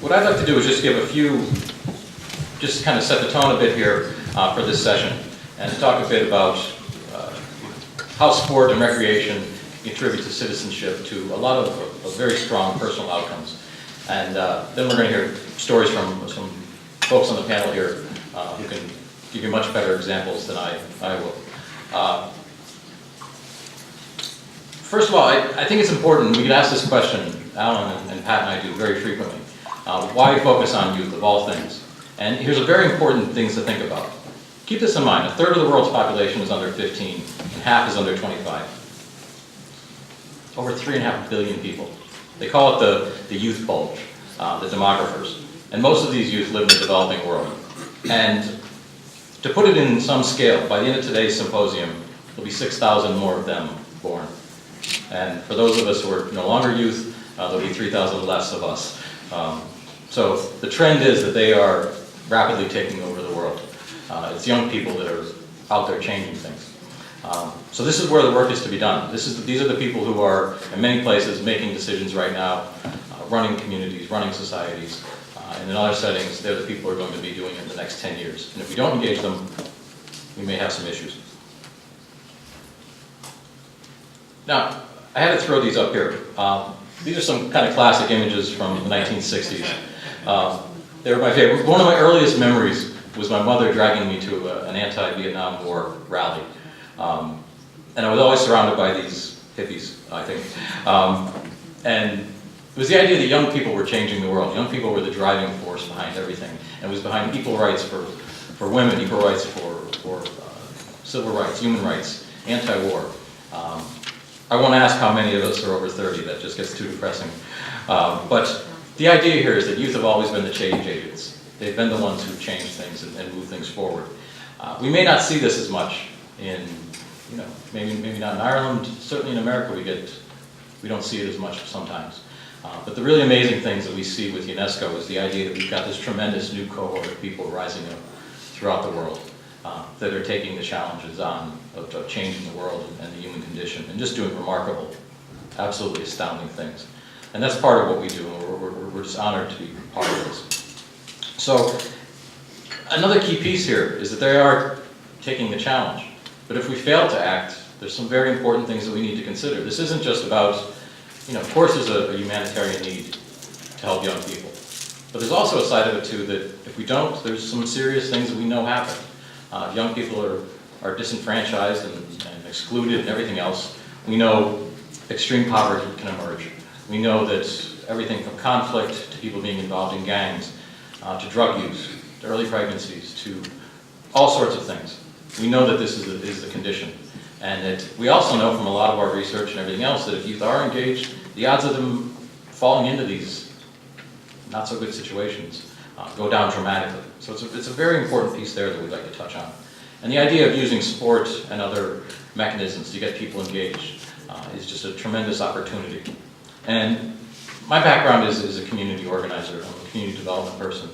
What I'd like to do is just give a few, just kind of set the tone a bit here for this session, and talk a bit about how sport and recreation contribute to citizenship, to a lot of very strong personal outcomes. And then we're going to hear stories from some folks on the panel here who can give you much better examples than I will. First of all, I think it's important, we get asked this question, Alan and Pat and I do very frequently. Why focus on youth of all things? And here's a very important thing to think about. Keep this in mind, a third of the world's population is under 15, and half is under 25. Over 3.5 billion people. They call it the youth bulge, the demographers. And most of these youth live in the developing world. And to put it in some scale, by the end of today's symposium, there'll be 6,000 more of them born. And for those of us who are no longer youth, there'll be 3,000 less of us. So the trend is that they are rapidly taking over the world. It's young people that are out there changing things. So this is where the work is to be done. These are the people who are, in many places, making decisions right now, running communities, running societies, and in other settings, they're the people who are going to be doing it in the next 10 years. And if we don't engage them, we may have some issues. Now, I had to throw these up here. These are some kind of classic images from the 1960s. They were my favorite. One of my earliest memories was my mother dragging me to an anti-Vietnam War rally. And I was always surrounded by these hippies, I think. And it was the idea that young people were changing the world. Young people were the driving force behind everything. And it was behind equal rights for women, equal rights for civil rights, human rights, anti-war. I won't ask how many of us are over 30, that just gets too depressing. But the idea here is that youth have always been the change agents. They've been the ones who change things and move things forward. We may not see this as much in, maybe not in Ireland. Certainly in America we don't see it as much sometimes. But the really amazing things that we see with UNESCO is the idea that we've got this tremendous new cohort of people rising up throughout the world that are taking the challenges on of changing the world and the human condition and just doing remarkable, absolutely astounding things. And that's part of what we do, and we're just honored to be part of this. So another key piece here is that they are taking the challenge. But if we fail to act, there's some very important things that we need to consider. This isn't just about, of course there's a humanitarian need to help young people. But there's also a side of it too that if we don't, there's some serious things that we know happen. Young people are disenfranchised and excluded and everything else. We know extreme poverty can emerge. We know that everything from conflict to people being involved in gangs, to drug use, to early pregnancies, to all sorts of things. We know that this is the condition. And that we also know from a lot of our research and everything else that if youth are engaged, the odds of them falling into these not so good situations go down dramatically. So it's a very important piece there that we'd like to touch on. And the idea of using sport and other mechanisms to get people engaged is just a tremendous opportunity. And my background is as a community organizer. I'm a community development person.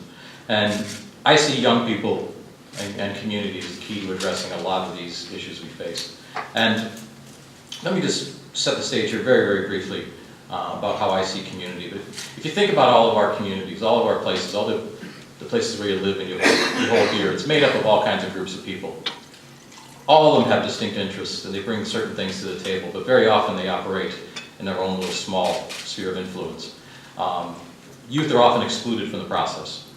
And I see young people and communities as key to addressing a lot of these issues we face. And let me just set the stage here very, very briefly about how I see community. But if you think about all of our communities, all of our places, all the places where you live and you hold dear, it's made up of all kinds of groups of people. All of them have distinct interests and they bring certain things to the table, but very often they operate in their own little small sphere of influence. Youth are often excluded from the process.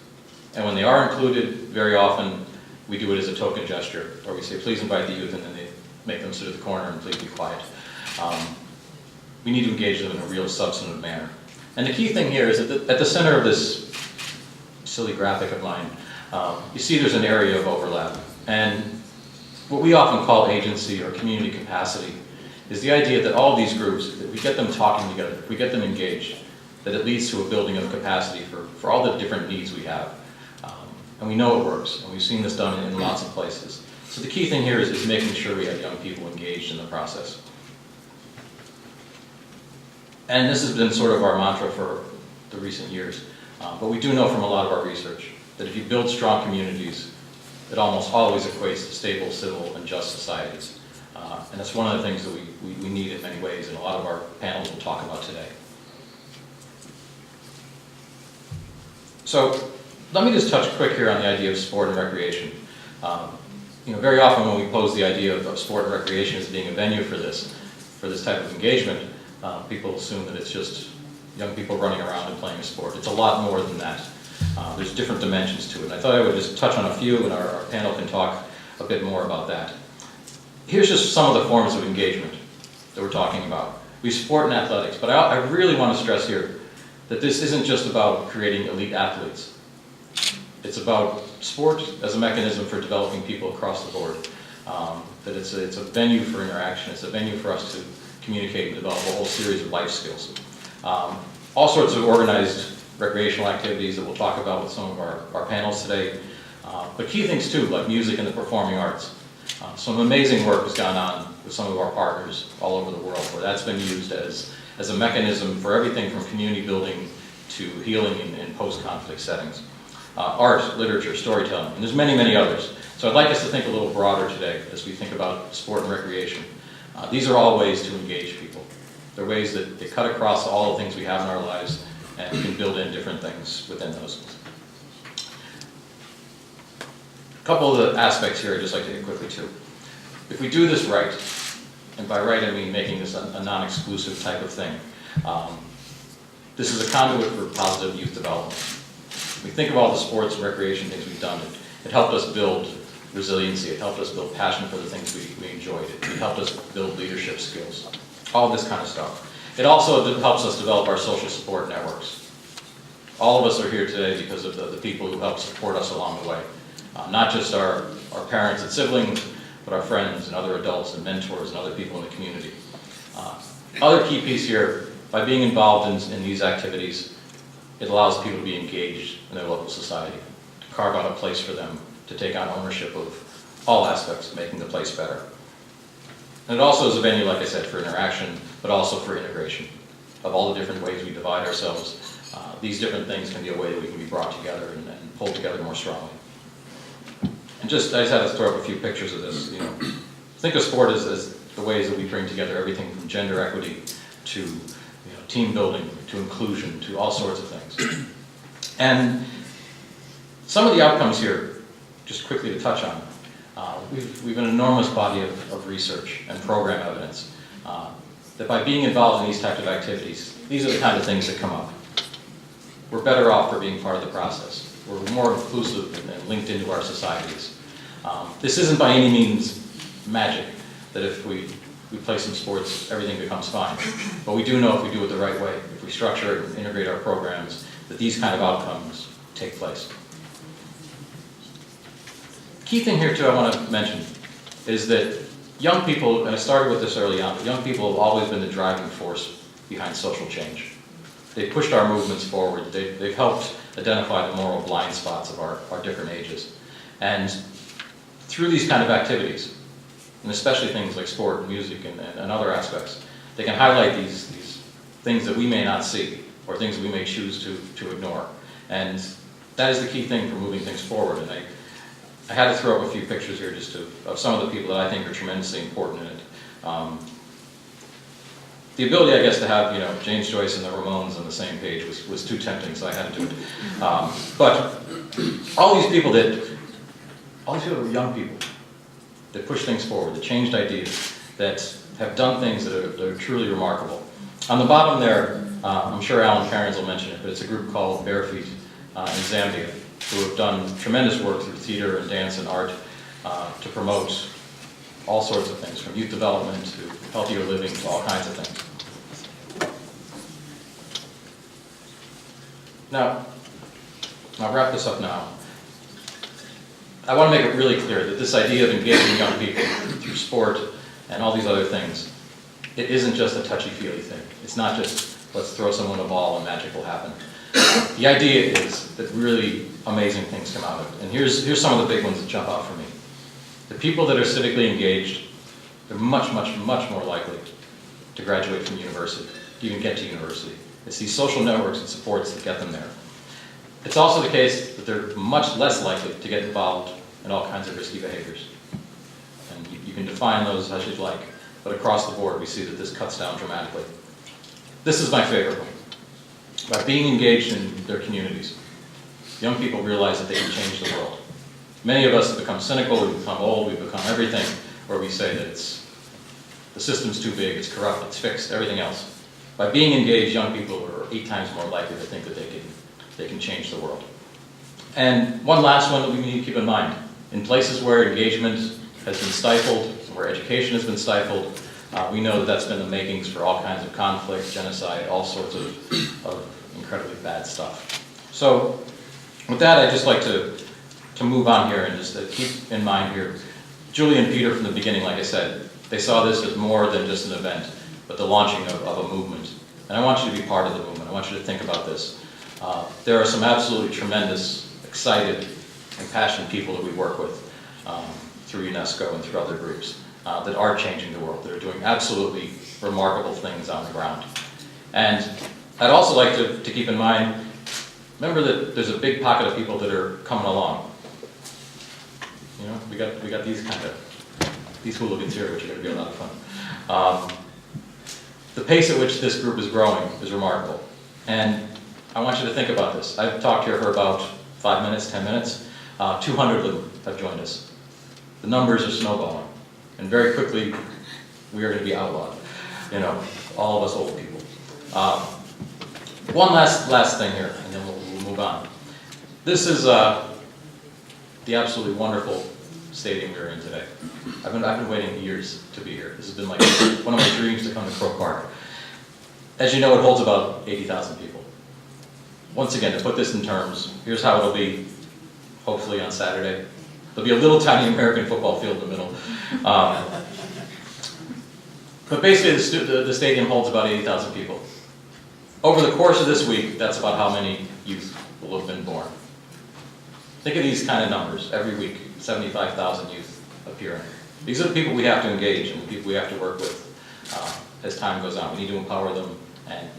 And when they are included, very often we do it as a token gesture, or we say, please invite the youth, and then they make them sit at the corner and please be quiet. We need to engage them in a real substantive manner. And the key thing here is that at the center of this silly graphic of mine, you see there's an area of overlap. And what we often call agency or community capacity is the idea that all these groups, if we get them talking together, if we get them engaged, that it leads to a building of capacity for all the different needs we have. And we know it works, and we've seen this done in lots of places. So the key thing here is making sure we have young people engaged in the process. And this has been sort of our mantra for the recent years. But we do know from a lot of our research that if you build strong communities, it almost always equates to stable, civil, and just societies. And that's one of the things that we need in many ways, and a lot of our panels will talk about today. So let me just touch quick here on the idea of sport and recreation. Very often when we pose the idea of sport and recreation as being a venue for this type of engagement, people assume that it's just young people running around and playing a sport. It's a lot more than that. There's different dimensions to it. And I thought I would just touch on a few, and our panel can talk a bit more about that. Here's just some of the forms of engagement that we're talking about. We sport and athletics, but I really want to stress here that this isn't just about creating elite athletes. It's about sport as a mechanism for developing people across the board. That it's a venue for interaction. It's a venue for us to communicate and develop a whole series of life skills. All sorts of organized recreational activities that we'll talk about with some of our panels today. But key things too, like music and the performing arts. Some amazing work has gone on with some of our partners all over the world, where that's been used as a mechanism for everything from community building to healing in post-conflict settings. Art, literature, storytelling, and there's many, many others. So I'd like us to think a little broader today as we think about sport and recreation. These are all ways to engage people. They're ways that they cut across all the things we have in our lives, and we can build in different things within those. A couple of the aspects here I'd just like to hit quickly too. If we do this right, and by right I mean making this a non-exclusive type of thing, this is a conduit for positive youth development. If we think of all the sports and recreation things we've done, it helped us build resiliency, it helped us build passion for the things we enjoyed, it helped us build leadership skills, all this kind of stuff. It also helps us develop our social support networks. All of us are here today because of the people who help support us along the way. Not just our parents and siblings, but our friends and other adults and mentors and other people in the community. Other key piece here, by being involved in these activities, it allows people to be engaged in their local society, to carve out a place for them, to take on ownership of all aspects of making the place better. And it also is a venue, like I said, for interaction, but also for integration of all the different ways we divide ourselves. These different things can be a way that we can be brought together and pulled together more strongly. And I just had to throw up a few pictures of this. Think of sport as the ways that we bring together everything from gender equity to team building, to inclusion, to all sorts of things. And some of the outcomes here, just quickly to touch on, we've an enormous body of research and program evidence that by being involved in these types of activities, these are the kind of things that come up. We're better off for being part of the process. We're more inclusive and linked into our societies. This isn't by any means magic, that if we play some sports, everything becomes fine. But we do know if we do it the right way, if we structure and integrate our programs, that these kind of outcomes take place. Key thing here too I want to mention is that young people, and I started with this early on, but young people have always been the driving force behind social change. They've pushed our movements forward. They've helped identify the moral blind spots of our different ages. And through these kind of activities, and especially things like sport and music and other aspects, they can highlight these things that we may not see, or things that we may choose to ignore. And that is the key thing for moving things forward. And I had to throw up a few pictures here just of some of the people that I think are tremendously important in it. The ability, I guess, to have James Joyce and the Ramones on the same page was too tempting, so I had to do it. But all these people were young people that push things forward, that changed ideas, that have done things that are truly remarkable. On the bottom there, I'm sure Alan Cairns will mention it, but it's a group called Bare Feet in Zambia, who have done tremendous work through theater and dance and art to promote all sorts of things, from youth development to healthier living to all kinds of things. Now, I'll wrap this up now. I want to make it really clear that this idea of engaging young people through sport and all these other things, it isn't just a touchy-feely thing. It's not just, let's throw someone a ball and magic will happen. The idea is that really amazing things come out of it. And here's some of the big ones that jump out for me. The people that are civically engaged, they're much, much, much more likely to graduate from university, to even get to university. It's these social networks and supports that get them there. It's also the case that they're much less likely to get involved in all kinds of risky behaviors. And you can define those as you'd like, but across the board we see that this cuts down dramatically. This is my favorite one. By being engaged in their communities, young people realize that they can change the world. Many of us have become cynical, we've become old, we've become everything, where we say that the system's too big, it's corrupt, it's fixed, everything else. By being engaged, young people are 8 times more likely to think that they can change the world. And one last one that we need to keep in mind. In places where engagement has been stifled, where education has been stifled, we know that that's been the makings for all kinds of conflict, genocide, all sorts of incredibly bad stuff. So with that, I'd just like to move on here and just keep in mind here, Julie and Peter from the beginning, like I said, they saw this as more than just an event, but the launching of a movement. And I want you to be part of the movement. I want you to think about this. There are some absolutely tremendous, excited, and passionate people that we work with through UNESCO and through other groups that are changing the world, that are doing absolutely remarkable things on the ground. And I'd also like to keep in mind, remember that there's a big pocket of people that are coming along. You know, we got these hooligans here, which are going to be a lot of fun. The pace at which this group is growing is remarkable. And I want you to think about this. I've talked here for about 5 minutes, 10 minutes. 200 of them have joined us. The numbers are snowballing. And very quickly, we are going to be outlawed. You know, all of us old people. One last thing here, and then we'll move on. This is the absolutely wonderful stadium we're in today. I've been waiting years to be here. This has been like one of my dreams to come to Croke Park. As you know, it holds about 80,000 people. Once again, to put this in terms, here's how it'll be, hopefully on Saturday. There'll be a little tiny American football field in the middle. But basically, the stadium holds about 80,000 people. Over the course of this week, that's about how many youth will have been born. Think of these kind of numbers. Every week, 75,000 youth appearing. These are the people we have to engage and the people we have to work with as time goes on. We need to empower them and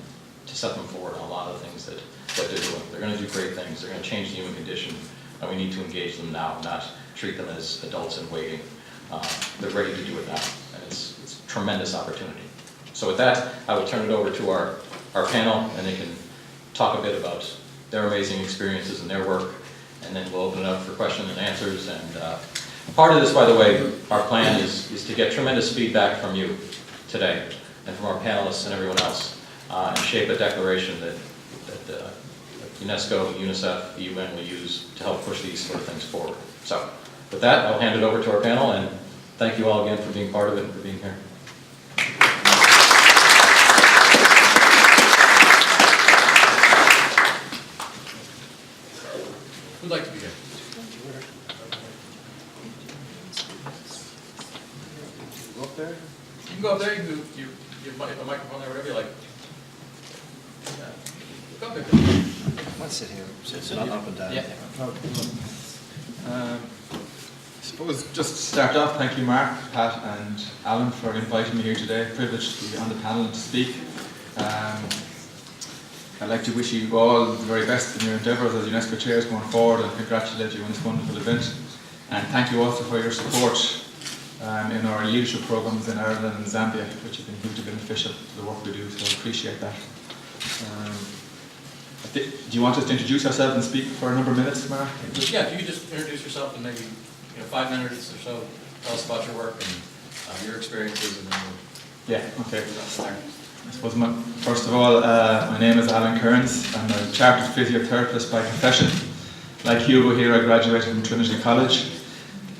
to set them forward on a lot of things that they're doing. They're going to do great things. They're going to change the human condition, and we need to engage them now, not treat them as adults in waiting. They're ready to do it now, and it's a tremendous opportunity. So with that, I will turn it over to our panel, and they can talk a bit about their amazing experiences and their work, and then we'll open it up for questions and answers. And part of this, by the way, our plan is to get tremendous feedback from you today, and from our panelists and everyone else, and shape a declaration that UNESCO, UNICEF, the UN will use to help push these sort of things forward. So with that, I'll hand it over to our panel, and thank you all again for being part of it and for being here. Who'd like to begin? Go up there. You can go up there. You have a microphone there, whatever you like. Yeah. Go up there. Let's sit here. Sit up and down. Yeah. I suppose just to start off, thank you Mark, Pat and Alan for inviting me here today. Privileged to be on the panel and to speak. I'd like to wish you all the very best in your endeavours as UNESCO chairs going forward, and congratulate you on this wonderful event. And thank you also for your support in our leadership programmes in Ireland and Zambia, which have been hugely beneficial to the work we do, so I appreciate that. Do you want us to introduce ourselves and speak for a number of minutes, Mark? Yeah, if you could just introduce yourself in maybe 5 minutes or so, tell us about your work and your experiences, and then Okay. I suppose first of all, my name is Alan Kearns. I'm a chartered physiotherapist by profession. Like Hugo here, I graduated from Trinity College.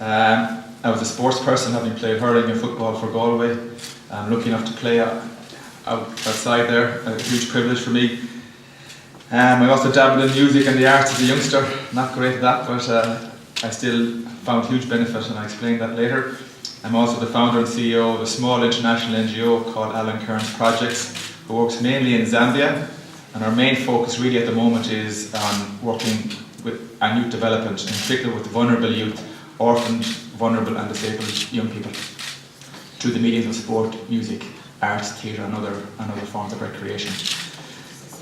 I was a sports person, having played hurling and football for Galway. I'm lucky enough to play outside there, a huge privilege for me. I also dabbled in music and the arts as a youngster. Not great at that, but I still found huge benefit, and I'll explain that later. I'm also the founder and CEO of a small international NGO called Alan Kearns Projects, who works mainly in Zambia, and our main focus really at the moment is on working with youth development, in particular with vulnerable youth, orphaned, vulnerable and disabled young people, through the mediums of sport, music, arts, theatre and other forms of recreation.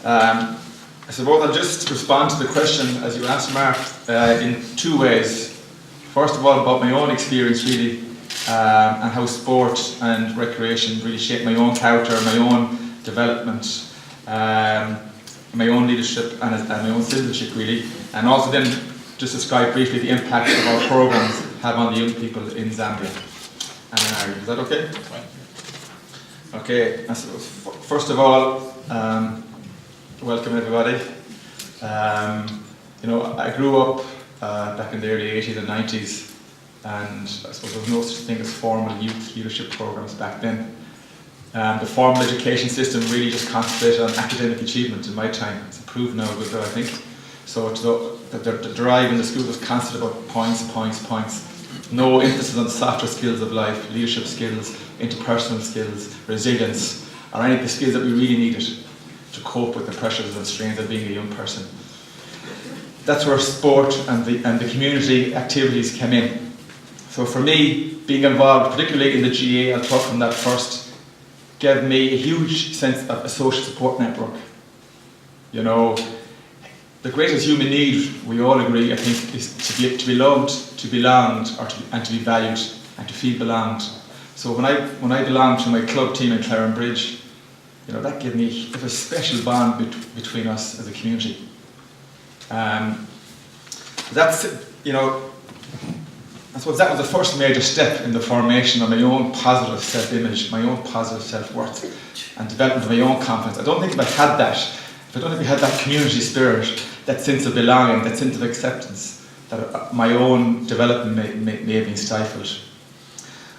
I suppose I'll just respond to the question, as you asked Mark, in 2 ways. First of all, about my own experience really, and how sport and recreation really shaped my own character, my own development. my own leadership and my own citizenship really, and also then just describe briefly the impact of our programs have on the young people in Zambia and in Ireland. Is that okay? Okay, first of all, welcome everybody. You know, I grew up back in the early 80s and 90s, and I suppose there was no such thing as formal youth leadership programs back then. The formal education system really just concentrated on academic achievement in my time. It's improved now a bit though, I think. So the drive in the school was constant about points. No emphasis on the softer skills of life, leadership skills, interpersonal skills, resilience, or any of the skills that we really needed to cope with the pressures and strains of being a young person. That's where sport and the community activities came in. So for me, being involved, particularly in the GA, I'll talk from that first, gave me a huge sense of a social support network. You know, the greatest human need, we all agree, I think, is to be loved, to be belonged, and to be valued, and to feel belonged. So when I belonged to my club team in Claren Bridge, you know, that gave me a special bond between us as a community. That's, you know, I suppose that was the first major step in the formation of my own positive self-image, my own positive self-worth, and development of my own confidence. I don't think if I had that, if I don't think we had that community spirit, that sense of belonging, that sense of acceptance, that my own development may have been stifled.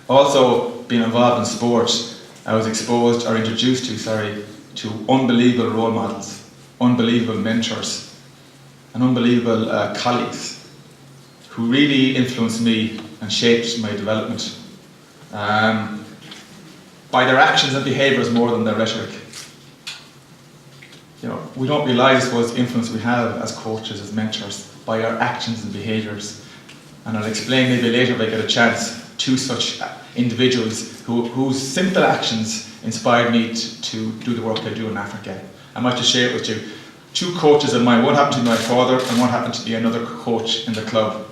Also, being involved in sport, I was introduced to unbelievable role models, unbelievable mentors, and unbelievable colleagues who really influenced me and shaped my development by their actions and behaviours more than their rhetoric. You know, we don't realise, I suppose, the influence we have as coaches, as mentors, by our actions and behaviours. And I'll explain maybe later if I get a chance to such individuals whose simple actions inspired me to do the work I do in Africa. I might just share it with you. Two coaches of mine, one happened to be my father and one happened to be another coach in the club.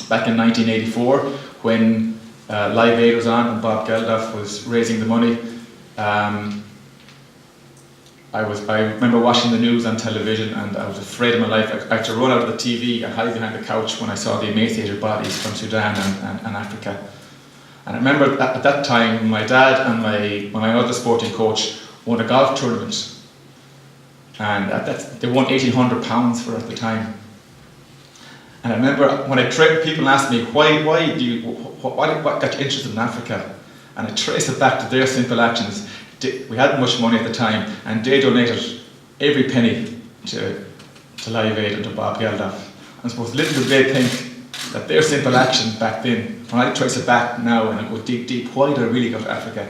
Back in 1984, when Live Aid was on and Bob Geldof was raising the money, I remember watching the news on television and I was afraid of my life. I had to run out of the TV and hide behind the couch when I saw the emaciated bodies from Sudan and Africa. And I remember at that time, my dad and my other sporting coach won a golf tournament. And they won £1,800 for it at the time. And I remember when people asked me, what got you interested in Africa? And I traced it back to their simple actions. We hadn't much money at the time, and they donated every penny to Live Aid and to Bob Geldof. And I suppose little did they think that their simple action back then, when I trace it back now and I go deep, why did I really go to Africa?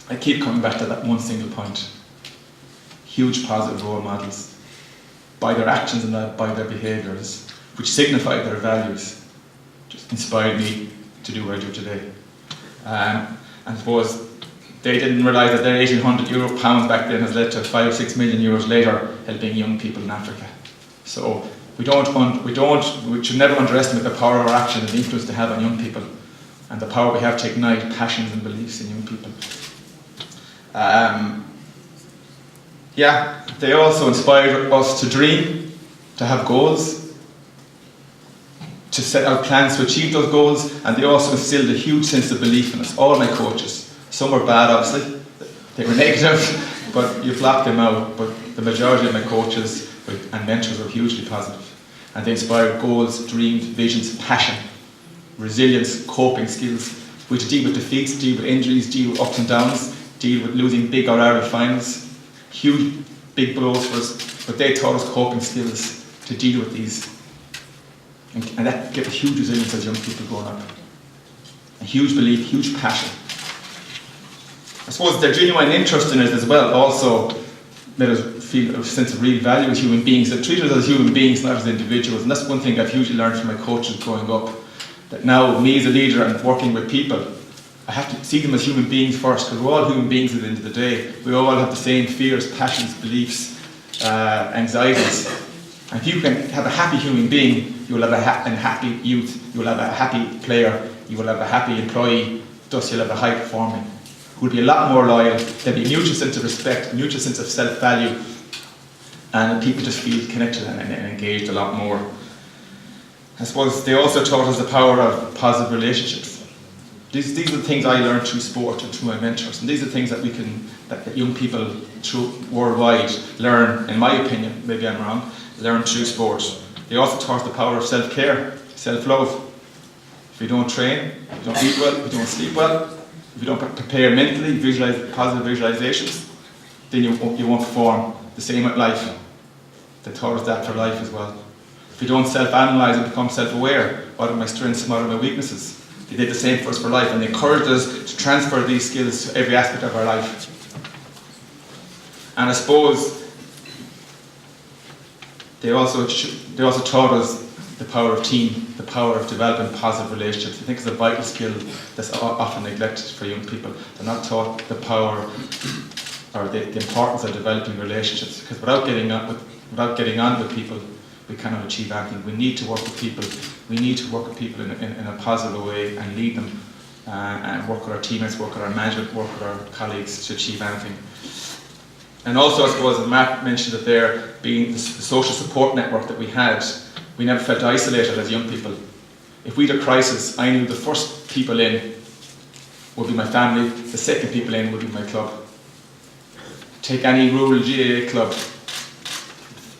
I keep coming back to that one single point. Huge positive role models, by their actions and by their behaviours, which signified their values, just inspired me to do what I do today. And I suppose they didn't realise that their £1,800 back then has led to 5 or 6 million euros later helping young people in Africa. So we should never underestimate the power of our action and the influence they have on young people, and the power we have to ignite passions and beliefs in young people. They also inspired us to dream, to have goals, to set out plans to achieve those goals, and they also instilled a huge sense of belief in us, all my coaches. Some were bad, obviously, they were negative, but you blocked them out. But the majority of my coaches and mentors were hugely positive, and they inspired goals, dreams, visions, passion, resilience, coping skills. We had to deal with defeats, deal with injuries, deal with ups and downs, deal with losing big or Irish finals, huge, big blows for us, but they taught us coping skills to deal with these. And that gave us huge resilience as young people growing up. A huge belief, huge passion. I suppose their genuine interest in it as well also made us feel a sense of real value as human beings. They treated us as human beings, not as individuals. And that's one thing I've hugely learned from my coaches growing up. That now, me as a leader and working with people, I have to see them as human beings first, because we're all human beings at the end of the day. We all have the same fears, passions, beliefs, anxieties. And if you can have a happy human being, you will have a happy youth, you will have a happy player, you will have a happy employee, thus you'll have a high performing, who will be a lot more loyal. There'll be a mutual sense of respect, mutual sense of self-value, and people just feel connected and engaged a lot more. I suppose they also taught us the power of positive relationships. These are the things I learned through sport and through my mentors, and these are things that that young people worldwide learn, in my opinion, maybe I'm wrong, learn through sport. They also taught the power of self-care, self-love. If you don't train, if you don't eat well, if you don't sleep well, if you don't prepare mentally, visualize positive visualizations, then you won't perform the same at life. They taught us that for life as well. If you don't self-analyze and become self-aware, what are my strengths and what are my weaknesses? They did the same for us for life, and they encouraged us to transfer these skills to every aspect of our life. And I suppose they also taught us the power of team, the power of developing positive relationships. I think it's a vital skill that's often neglected for young people. They're not taught the power or the importance of developing relationships, because without getting on with people, we cannot achieve anything. We need to work with people. We need to work with people in a positive way and lead them and work with our teammates, work with our management, work with our colleagues to achieve anything. And also, I suppose, as Mark mentioned it there, being the social support network that we had, we never felt isolated as young people. If we had a crisis, I knew the first people in would be my family, the second people in would be my club. Take any rural GAA club,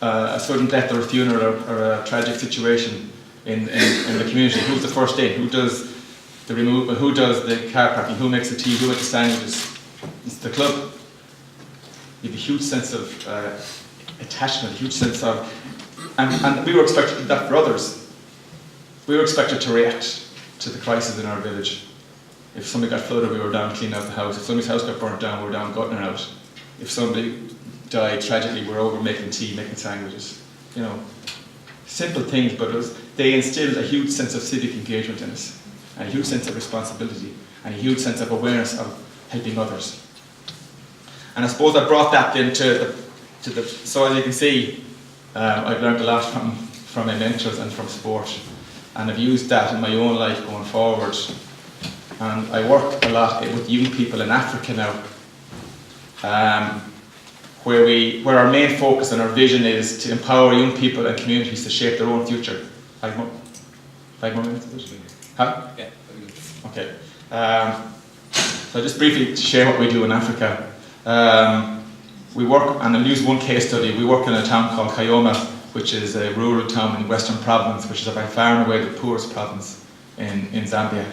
a sudden death or a funeral or a tragic situation in the community. Who's the first in? Who does the removal? Who does the car parking? Who makes the tea? Who makes the sandwiches? It's the club. You have a huge sense of attachment, a huge sense of... And we were expected to do that for others. We were expected to react to the crisis in our village. If somebody got flooded, we were down cleaning out the house. If somebody's house got burnt down, we were down gutting it out. If somebody died tragically, we were over making tea, making sandwiches. You know, simple things, but they instilled a huge sense of civic engagement in us, and a huge sense of responsibility, and a huge sense of awareness of helping others. And I suppose I brought that then so as you can see, I've learned a lot from my mentors and from sport, and I've used that in my own life going forward. And I work a lot with young people in Africa now, where our main focus and our vision is to empower young people and communities to shape their own future. 5 more minutes? Huh? Yeah. Okay. So just briefly to share what we do in Africa. We work, and I'll use one case study, we work in a town called Kayoma, which is a rural town in Western Province, which is by far and away the poorest province in Zambia.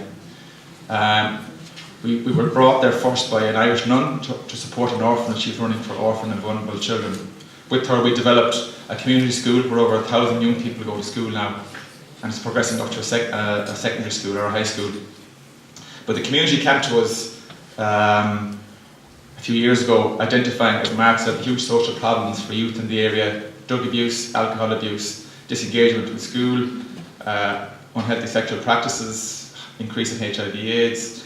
We were brought there first by an Irish nun to support an orphanage she was running for orphan and vulnerable children. With her we developed a community school where over 1,000 young people go to school now, and it's progressing up to a secondary school or a high school. But the community came to us a few years ago, identifying, as Mark said, huge social problems for youth in the area: drug abuse, alcohol abuse, disengagement with school, unhealthy sexual practices, increase in HIV/AIDS,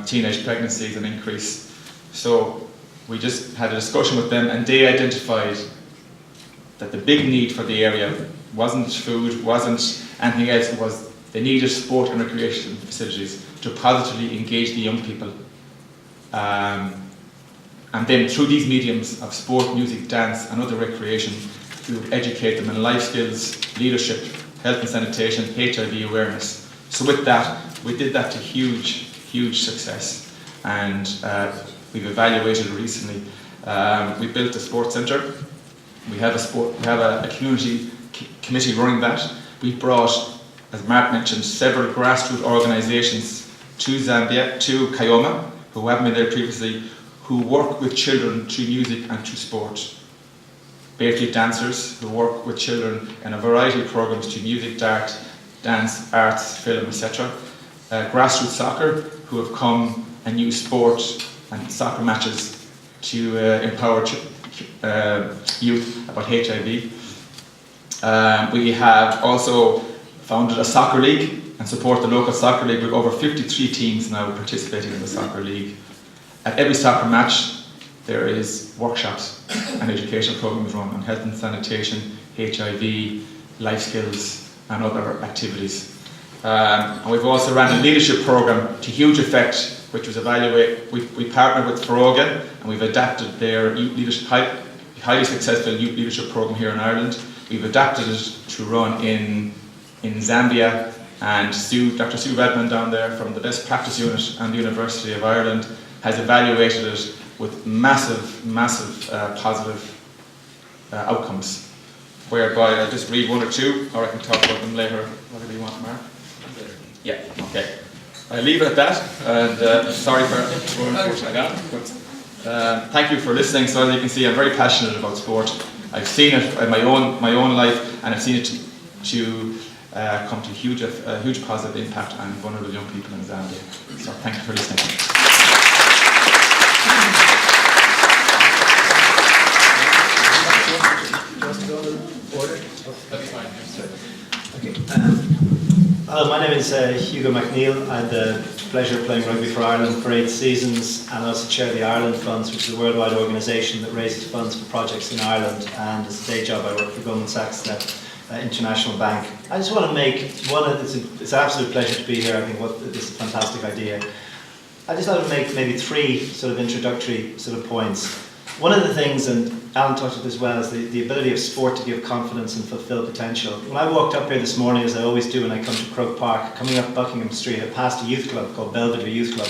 teenage pregnancies, an increase. So we just had a discussion with them, and they identified that the big need for the area wasn't food, wasn't anything else. It was they needed sport and recreation facilities to positively engage the young people. And then through these mediums of sport, music, dance and other recreation, we would educate them in life skills, leadership, health and sanitation, HIV awareness. So with that, we did that to huge success. And we've evaluated recently. We built a sports centre. We have a community committee running that. We brought, as Mark mentioned, several grassroots organisations to Zambia, to Kayoma, who haven't been there previously, who work with children through music and through sport. Barefoot dancers who work with children in a variety of programmes through music, dance, arts, film, etc. Grassroots soccer, who have come and used sport and soccer matches to empower youth about HIV. We have also founded a soccer league and support the local soccer league with over 53 teams now participating in the soccer league. At every soccer match there is workshops and education programs run on health and sanitation, HIV, life skills and other activities. And we've also ran a leadership program to huge effect, which was we partnered with Feroga, and we've adapted their youth leadership. highly successful youth leadership program here in Ireland. We've adapted it to run in Zambia, and Dr. Sue Redmond down there from the Best Practice Unit and the University of Ireland has evaluated it with massive positive outcomes, whereby I'll just read one or two, or I can talk about them later, whatever you want, Mark. Yeah, okay. I'll leave it at that, and sorry for unfortunately I got it. Thank you for listening. So as you can see, I'm very passionate about sport. I've seen it in my own life, and I've seen it to come to a huge positive impact on vulnerable young people in Zambia. So thank you for listening. Hello, my name is Hugo McNeil. I had the pleasure of playing rugby for Ireland for 8 seasons, and I also chair the Ireland Funds, which is a worldwide organisation that raises funds for projects in Ireland. And as a day job, I work for Goldman Sachs, the international bank. I just want to make it's an absolute pleasure to be here. I think this is a fantastic idea. I just want to make maybe 3 sort of introductory sort of points. One of the things, and Alan touched on it as well, is the ability of sport to give confidence and fulfill potential. When I walked up here this morning, as I always do when I come to Croke Park, coming up Buckingham Street, I passed a youth club called Belvedere Youth Club.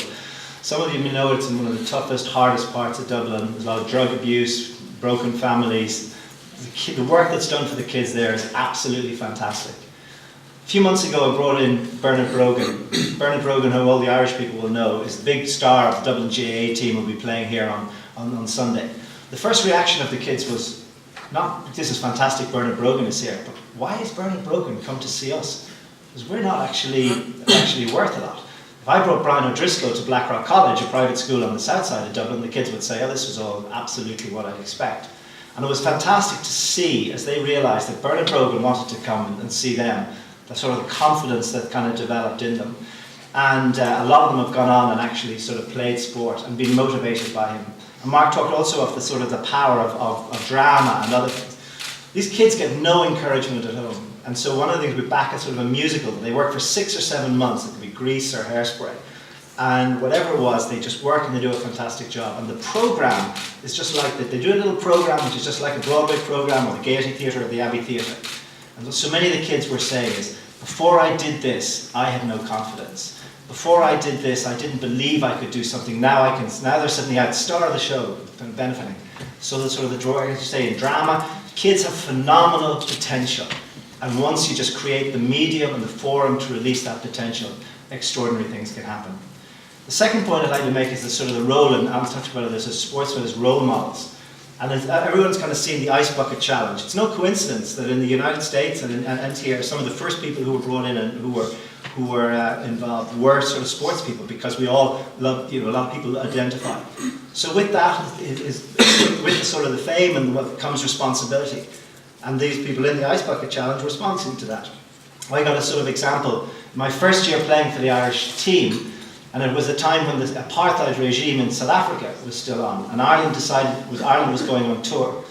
Some of you may know it's in one of the toughest, hardest parts of Dublin. There's a lot of drug abuse, broken families. The work that's done for the kids there is absolutely fantastic. A few months ago I brought in Bernard Brogan. Bernard Brogan, who all the Irish people will know, is the big star of the Dublin GAA team, will be playing here on Sunday. The first reaction of the kids was, not, this is fantastic, Bernard Brogan is here, but why has Bernard Brogan come to see us? Because we're not actually worth a lot. If I brought Brian O'Driscoll to Blackrock College, a private school on the south side of Dublin, the kids would say, oh, this was all absolutely what I'd expect. And it was fantastic to see, as they realised that Bernard Brogan wanted to come and see them, the sort of confidence that kind of developed in them. And a lot of them have gone on and actually sort of played sport and been motivated by him. And Mark talked also of the sort of the power of drama and other things. These kids get no encouragement at home. And so one of the things, we back at sort of a musical. They work for 6 or 7 months. It could be Grease or Hairspray. And whatever it was, they just work and they do a fantastic job. And the program is just like that. They do a little program which is just like a Broadway program or the Gaiety Theatre or the Abbey Theatre. And so many of the kids were saying is, before I did this, I had no confidence. Before I did this, I didn't believe I could do something. Now they're suddenly out, star of the show, benefiting. So that's sort of the draw, as you say, in drama, kids have phenomenal potential. And once you just create the medium and the forum to release that potential, extraordinary things can happen. The second point I'd like to make is the sort of the role, and Alan's talked about it as sportsmen as role models. And everyone's kind of seen the Ice Bucket Challenge. It's no coincidence that in the United States and here, some of the first people who were brought in and who were involved were sort of sports people, because we all love, a lot of people identify. So with that, with sort of the fame and what comes responsibility. And these people in the Ice Bucket Challenge were responding to that. I got a sort of example. My first year playing for the Irish team, and it was a time when the apartheid regime in South Africa was still on, and Ireland was going on tour.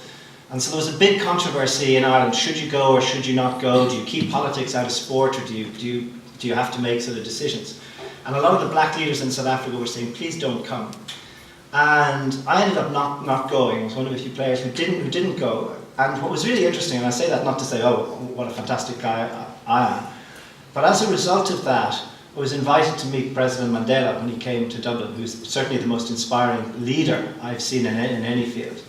And so there was a big controversy in Ireland: should you go or should you not go? Do you keep politics out of sport, or do you have to make sort of decisions? And a lot of the black leaders in South Africa were saying, please don't come. And I ended up not going. I was one of the few players who didn't go. And what was really interesting, and I say that not to say, oh, what a fantastic guy I am, but as a result of that, I was invited to meet President Mandela when he came to Dublin, who's certainly the most inspiring leader I've seen in any field.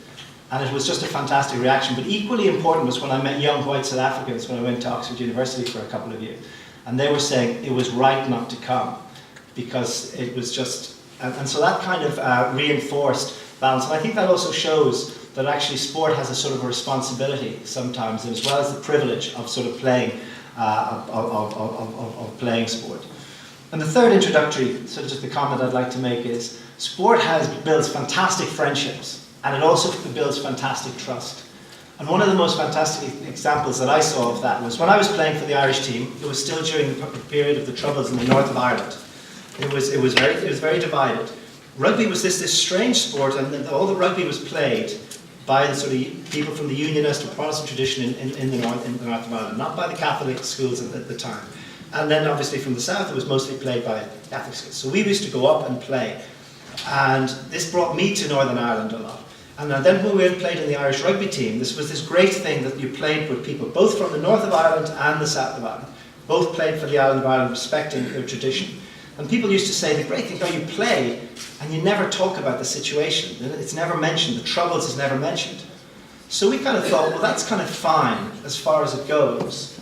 And it was just a fantastic reaction. But equally important was when I met young white South Africans when I went to Oxford University for a couple of years. And they were saying it was right not to come, because it was just, and so that kind of reinforced balance. And I think that also shows that actually sport has a sort of a responsibility sometimes, as well as the privilege of sort of playing, of playing sport. And the third introductory, sort of just the comment I'd like to make is, sport builds fantastic friendships, and it also builds fantastic trust. And one of the most fantastic examples that I saw of that was when I was playing for the Irish team. It was still during the period of the Troubles in the north of Ireland. It was very divided. Rugby was this strange sport, and all the rugby was played by the sort of people from the Unionist or Protestant tradition in the north of Ireland, not by the Catholic schools at the time. And then obviously from the south it was mostly played by Catholic schools. So we used to go up and play. And this brought me to Northern Ireland a lot. And then when we played in the Irish rugby team, this was this great thing that you played with people, both from the north of Ireland and the south of Ireland. Both played for the island of Ireland, respecting their tradition. And people used to say, the great thing, you play and you never talk about the situation. It's never mentioned, the troubles is never mentioned. So we kind of thought, well, that's kind of fine as far as it goes.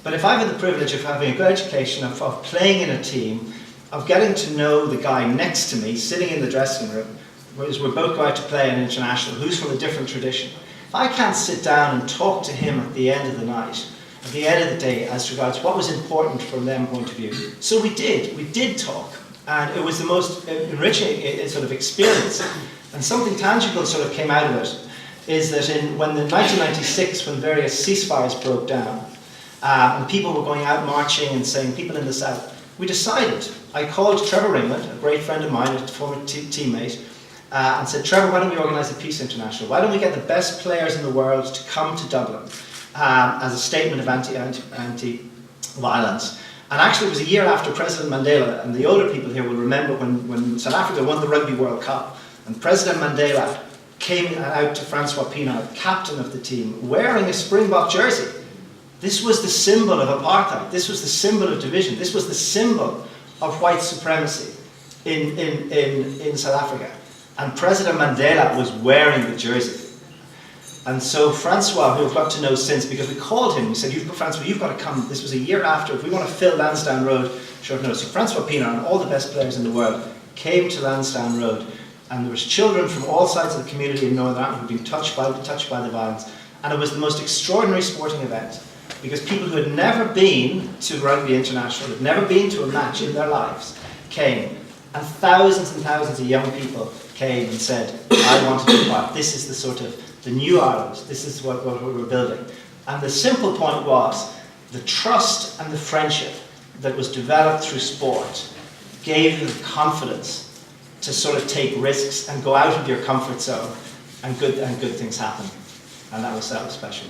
But if I've had the privilege of having a good education, of playing in a team, of getting to know the guy next to me, sitting in the dressing room, whereas we're both going to play an international, who's from a different tradition. If I can't sit down and talk to him at the end of the night, at the end of the day, as regards what was important from their point of view. So we did talk, and it was the most enriching sort of experience. And something tangible sort of came out of it, is that when in 1996, when various ceasefires broke down, and people were going out marching and saying, people in the south, we decided, I called Trevor Ringland, a great friend of mine, a former teammate, and said, Trevor, why don't we organise the Peace International? Why don't we get the best players in the world to come to Dublin as a statement of anti-violence? And actually it was a year after President Mandela, and the older people here will remember when South Africa won the Rugby World Cup, and President Mandela came out to Francois Pienaar, captain of the team, wearing a Springbok jersey. This was the symbol of apartheid. This was the symbol of division. This was the symbol of white supremacy in South Africa. And President Mandela was wearing the jersey. And so Francois, who I've got to know since, because we called him, we said, Francois, you've got to come. This was a year after. If we want to fill Lansdowne Road, short notice. So Francois Pienaar and all the best players in the world came to Lansdowne Road. And there was children from all sides of the community in Northern Ireland who had been touched by the violence. And it was the most extraordinary sporting event, because people who had never been to Rugby International, had never been to a match in their lives, came. And thousands of young people came and said, I want to be part. This is the sort of the new Ireland. This is what we're building. And the simple point was, the trust and the friendship that was developed through sport gave you the confidence to sort of take risks and go out of your comfort zone, and good things happen. And that was special.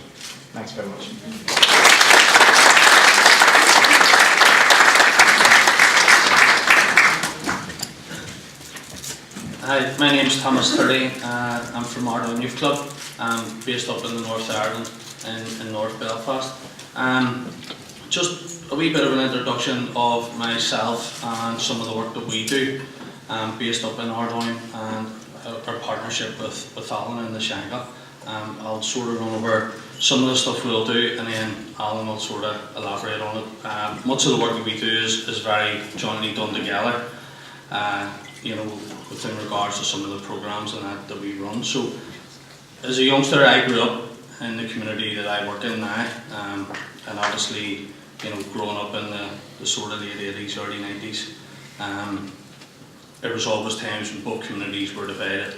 Thanks very much. Hi, my name is Thomas Thurley. I'm from Ardon Youth Club. I'm based up in the North of Ireland, in North Belfast. Just a wee bit of an introduction of myself and some of the work that we do, based up in Ardon, and our partnership with Alan and the Shangle. I'll sort of run over some of the stuff we'll do, and then Alan will sort of elaborate on it. Much of the work that we do is very jointly done together, within regards to some of the programmes and that we run. So, as a youngster, I grew up in the community that I work in now, and obviously, growing up in the sort of late 80s, early 90s, there was always times when both communities were divided.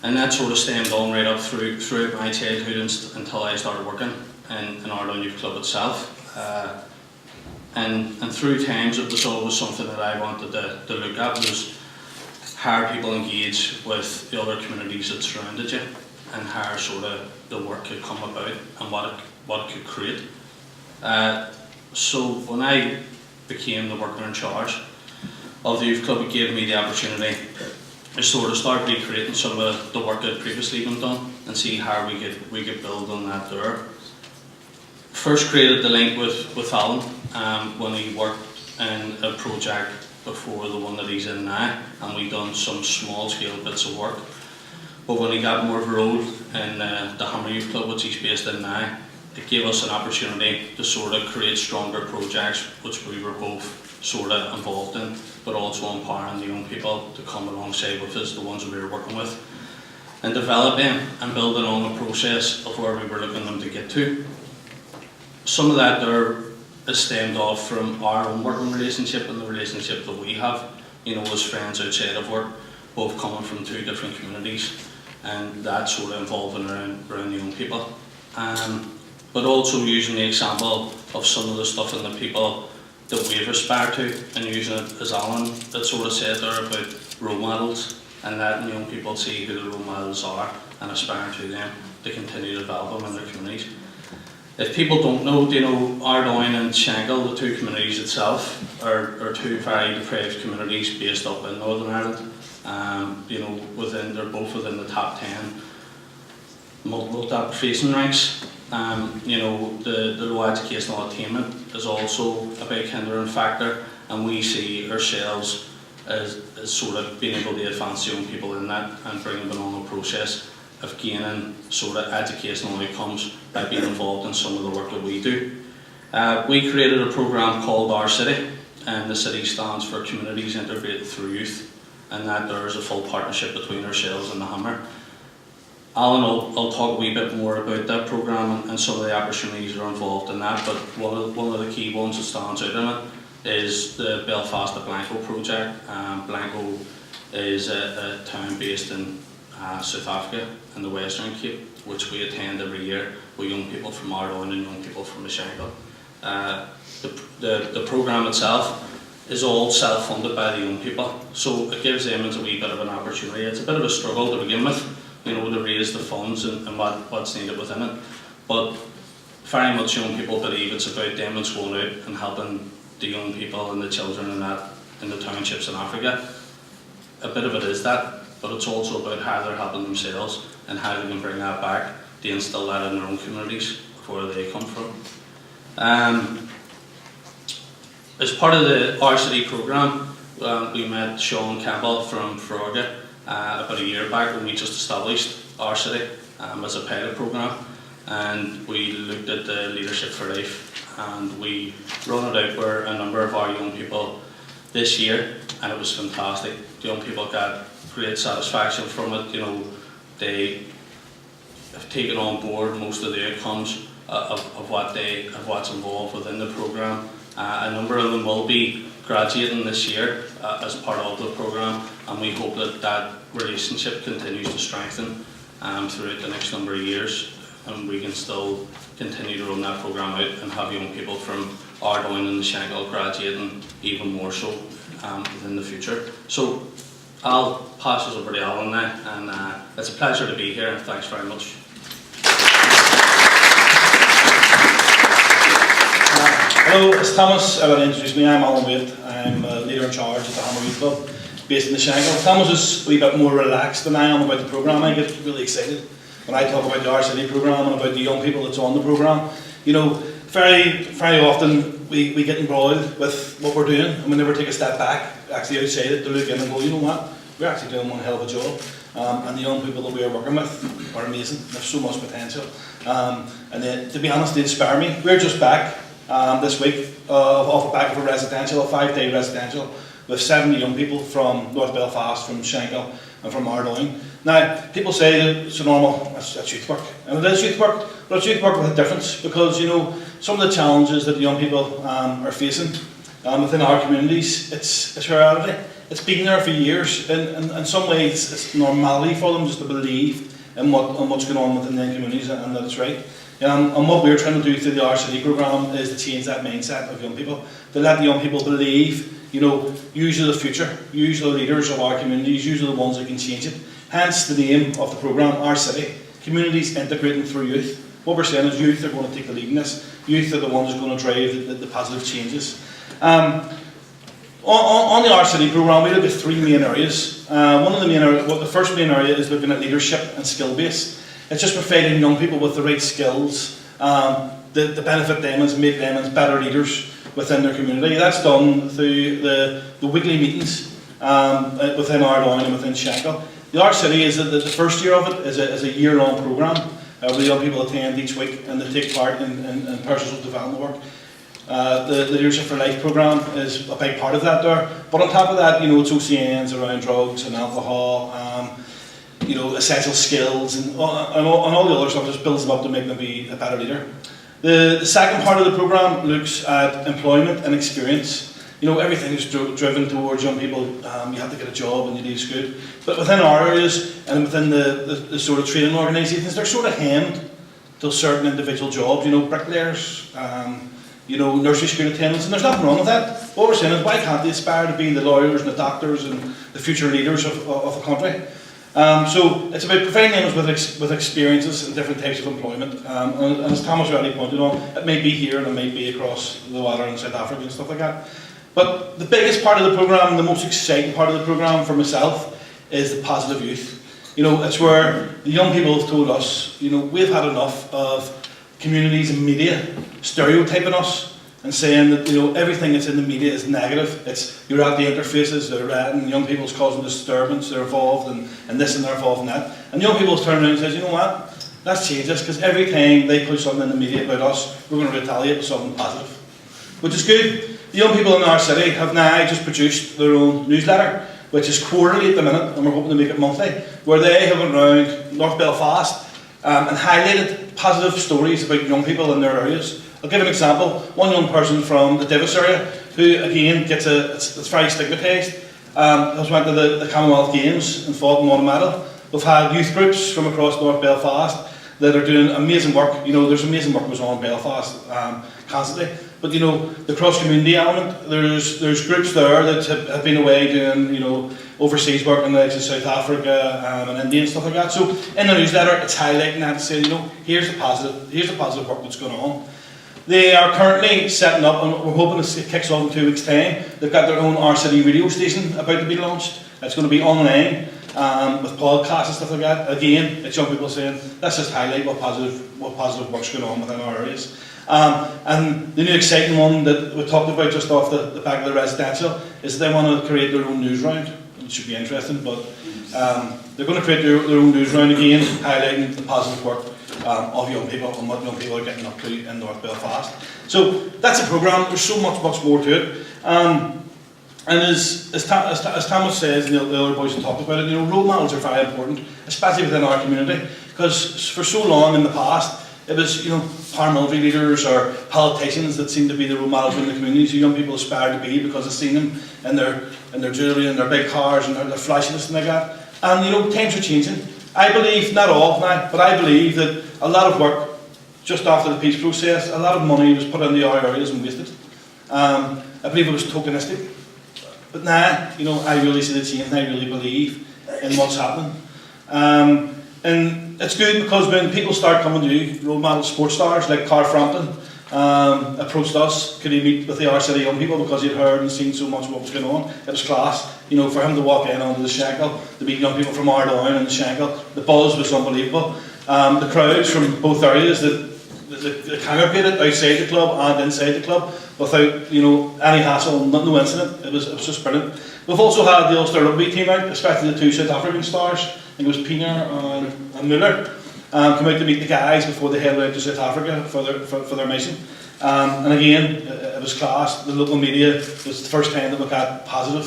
And that sort of stemmed on right up throughout my childhood until I started working in Ardon Youth Club itself. And through times it was always something that I wanted to look at, was how people engage with the other communities that surrounded you, and how sort of the work could come about and what it could create. So when I became the worker in charge of the youth club, it gave me the opportunity to sort of start recreating some of the work that had previously been done and see how we could build on that there. First created the link with Alan when he worked in a project before the one that he's in now, and we done some small scale bits of work. But when he got more of a role in the Hammer Youth Club, which he's based in now, it gave us an opportunity to sort of create stronger projects, which we were both sort of involved in, but also empowering the young people to come alongside with us, the ones that we were working with, and developing and building on the process of where we were looking them to get to. Some of that there is stemmed off from our own working relationship and the relationship that we have, as friends outside of work, both coming from two different communities, and that sort of involving around the young people. But also using the example of some of the stuff and the people that we've aspired to, and using it, as Alan that sort of said there, about role models, and letting young people see who the role models are and aspiring to them to continue to develop them in their communities. If people don't know, Ardon and Shangle, the two communities itself, are two very deprived communities based up in Northern Ireland. You know, they're both within the top 10 multiple application ranks. You know, the low educational attainment is also a big hindering factor, and we see ourselves as sort of being able to advance young people in that and bring them on the process of gaining sort of educational outcomes by being involved in some of the work that we do. We created a programme called Our City, and the city stands for Communities Integrated Through Youth, and that there is a full partnership between ourselves and the Hammer. Alan will talk a wee bit more about that programme and some of the opportunities that are involved in that, but one of the key ones that stands out in it is the Belfast to Blanco project. Blanco is a town based in South Africa in the Western Cape, which we attend every year with young people from Ireland and young people from the Shankill. The programme itself is all self-funded by the young people, so it gives them a wee bit of an opportunity. It's a bit of a struggle to begin with, you know, to raise the funds and what's needed within it, but very much young people believe it's about them that's going out and helping the young people and the children in the townships in Africa. A bit of it is that, but it's also about how they're helping themselves and how they can bring that back to instill that in their own communities where they come from. As part of the Our City programme, we met Sean Campbell from Croke about a year back when we just established Our City as a pilot programme, and we looked at the Leadership for Life, and we run it out for a number of our young people this year, and it was fantastic. The young people got great satisfaction from it. You know, they have taken on board most of the outcomes of what's involved within the programme. A number of them will be graduating this year as part of the programme, and we hope that that relationship continues to strengthen throughout the next number of years, and we can still continue to run that programme out and have young people from Ardoyne and the Shankill graduating even more so in the future. So I'll pass us over to Alan now, and it's a pleasure to be here. Thanks very much. Hello, it's Thomas. I will introduce me. I'm Alan Waite. I'm a leader in charge at the Hammer Youth Club based in the Shankill. Thomas is a wee bit more relaxed than I am about the programme. I get really excited when I talk about the Our City programme and about the young people that's on the programme. You know, very often we get embroiled with what we're doing and we never take a step back, actually outside it, to look in and go, you know what, we're actually doing one hell of a job. And the young people that we are working with are amazing. They have so much potential. And they, to be honest, they inspire me. We're just back this week off the back of a residential, a 5-day residential, with 70 young people from North Belfast, from Shankill and from Ardoyne. Now, people say that it's a normal, that's youth work, and it is youth work, but it's youth work with a difference, because, you know, some of the challenges that the young people are facing within our communities, it's reality. It's been there for years, and in some ways it's normality for them just to believe in what's going on within their communities and that it's right. And what we're trying to do through the Our City programme is to change that mindset of young people, to let the young people believe, you know, use the future, use the leaders of our communities, use the ones that can change it. Hence the name of the programme, Our City, Communities Integrating Through Youth. What we're saying is youth are going to take the lead in this. Youth are the ones who are going to drive the positive changes. On the Our City programme, we look at 3 main areas. The first main area is looking at leadership and skill base. It's just providing young people with the right skills to benefit them and make them as better leaders within their community. That's done through the weekly meetings within Ardoyne and within Shankill. The Our City is the first year of it is a year-long programme where the young people attend each week and they take part in personal development work. The Leadership for Life programme is a big part of that there. But on top of that, you know, it's OCNs around drugs and alcohol, you know, essential skills and all the other stuff just builds them up to make them be a better leader. The second part of the programme looks at employment and experience. You know, everything is driven towards young people. You have to get a job when you leave school. But within our areas and within the sort of training organisations, they're sort of hemmed to certain individual jobs. You know, bricklayers, you know, nursery school attendants, and there's nothing wrong with that. What we're saying is, why can't they aspire to be the lawyers and the doctors and the future leaders of the country? So it's about providing them with experiences and different types of employment. And as Thomas already pointed on, it may be here and it may be across the water in South Africa and stuff like that. But the biggest part of the programme, the most exciting part of the programme for myself, is the positive youth. You know, it's where the young people have told us, you know, we've had enough of communities and media stereotyping us and saying that, you know, everything that's in the media is negative. It's, you're at the interfaces, they're ratting, young people's causing disturbance, they're involved in this and they're involved in that. And young people turn around and say, you know what, let's change this, because every time they put something in the media about us, we're going to retaliate with something positive. Which is good. The young people in our city have now just produced their own newsletter, which is quarterly at the minute, and we're hoping to make it monthly, where they have went around North Belfast and highlighted positive stories about young people in their areas. I'll give an example. One young person from the Davis area, who again gets it's very stigmatised, has went to the Commonwealth Games and fought and won a medal. We've had youth groups from across North Belfast that are doing amazing work. You know, there's amazing work goes on in Belfast constantly. But you know, the cross-community element, there's groups there that have been away doing, you know, overseas work in like South Africa and India and stuff like that. So in the newsletter, it's highlighting that to say, you know, here's the positive work that's going on. They are currently setting up, and we're hoping it kicks off in 2 weeks' time. They've got their own RCD radio station about to be launched. It's going to be online with podcasts and stuff like that. Again, it's young people saying, let's just highlight what positive work's going on within our areas. And the new exciting one that we talked about just off the back of the residential is they want to create their own news round. It should be interesting, but they're going to create their own news round again, highlighting the positive work of young people and what young people are getting up to in North Belfast. So that's a programme. There's so much more to it. And as Thomas says, and the other boys have talked about it, you know, role models are very important, especially within our community, because for so long in the past, it was, you know, paramilitary leaders or politicians that seemed to be the role models in the communities. Young people aspired to be because they've seen them in their jewellery and their big cars and their flashiness and like that. And you know, times are changing. I believe, not all now, but I believe that a lot of work just after the peace process, a lot of money was put into our areas and wasted. I believe it was tokenistic. But now, you know, I really see the change and I really believe in what's happening. And it's good because when people start coming to you, role model sports stars like Carl Frampton approached us, could he meet with the RCD young people because he'd heard and seen so much of what was going on. It was class, you know, for him to walk in onto the Shankill, to meet young people from Ardown and the Shankill. The buzz was unbelievable. The crowds from both areas that congregated outside the club and inside the club without, you know, any hassle, no incident. It was just brilliant. We've also had the Ulster rugby team out, especially the 2 South African stars. I think it was Pienaar and Muller, come out to meet the guys before they headed out to South Africa for their mission. And again, it was class. The local media was the first time that we got positive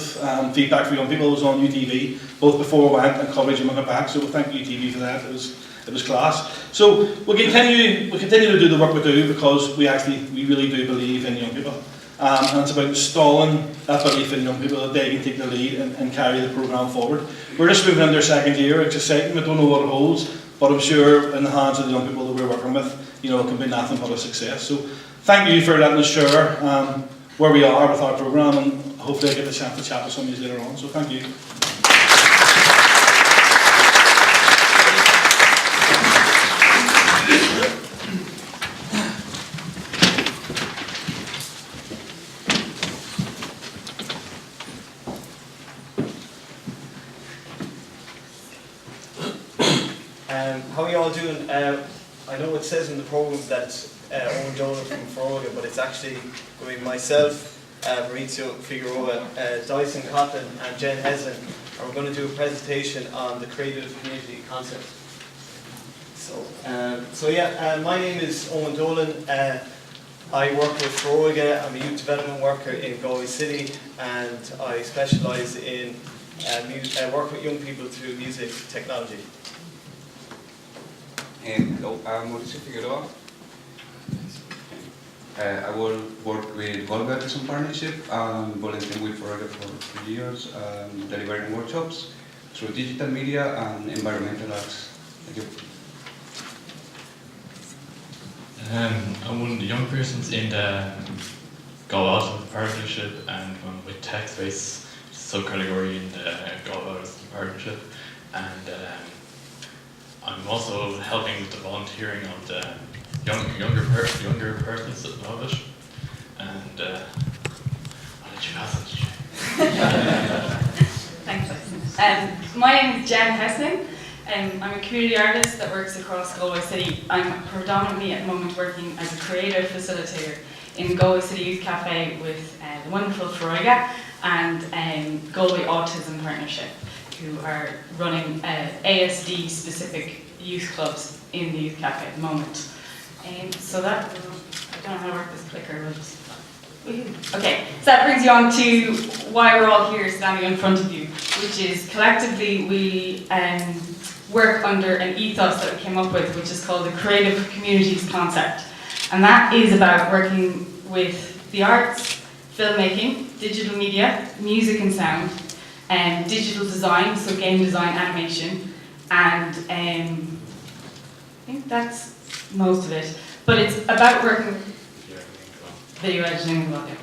feedback from young people. It was on UTV, both before we went and coverage and we got back. So we thank UTV for that. It was class. So we continue to do the work we do because we really do believe in young people. And it's about installing that belief in young people that they can take the lead and carry the programme forward. We're just moving into our 2nd year. It's exciting. We don't know what it holds, but I'm sure in the hands of the young people that we're working with, you know, it can be nothing but a success. So thank you for letting us share where we are with our programme, and hopefully I get the chance to chat with some of you later on. So thank you. How are you all doing? I know it says in the programme that Owen Dolan from Ferroga, but it's actually going to be myself, Maurizio Figueroa, Dyson Cotlin and Jen Heslin, and we're going to do a presentation on the creative community concept. So yeah, my name is Owen Dolan. I work with Ferroga. I'm a youth development worker in Galway City, and I specialise in work with young people through music technology. Hello, I'm Mauricio Figueroa. I will work with Volga as a partnership and volunteering with Ferroga for 3 years, delivering workshops through digital media and environmental arts. Thank you. I'm one of the young persons in the Galway partnership and one with tech-based subcategory in the Galway partnership, and I'm also helping with the volunteering of the younger persons that love it, and I'll let you pass it. Thanks. My name is Jen Hessling. I'm a community artist that works across Galway City. I'm predominantly at the moment working as a creative facilitator in the Galway City Youth Cafe with the wonderful Froiga and Galway Autism Partnership, who are running ASD specific youth clubs in the Youth Cafe at the moment. So that, I don't know how to work this clicker, but okay, so that brings you on to why we're all here standing in front of you, which is collectively we work under an ethos that we came up with, which is called the Creative Communities Concept. And that is about working with the arts, filmmaking, digital media, music and sound, and digital design, so game design, animation, and I think that's most of it. But it's about working, video editing as well, yeah.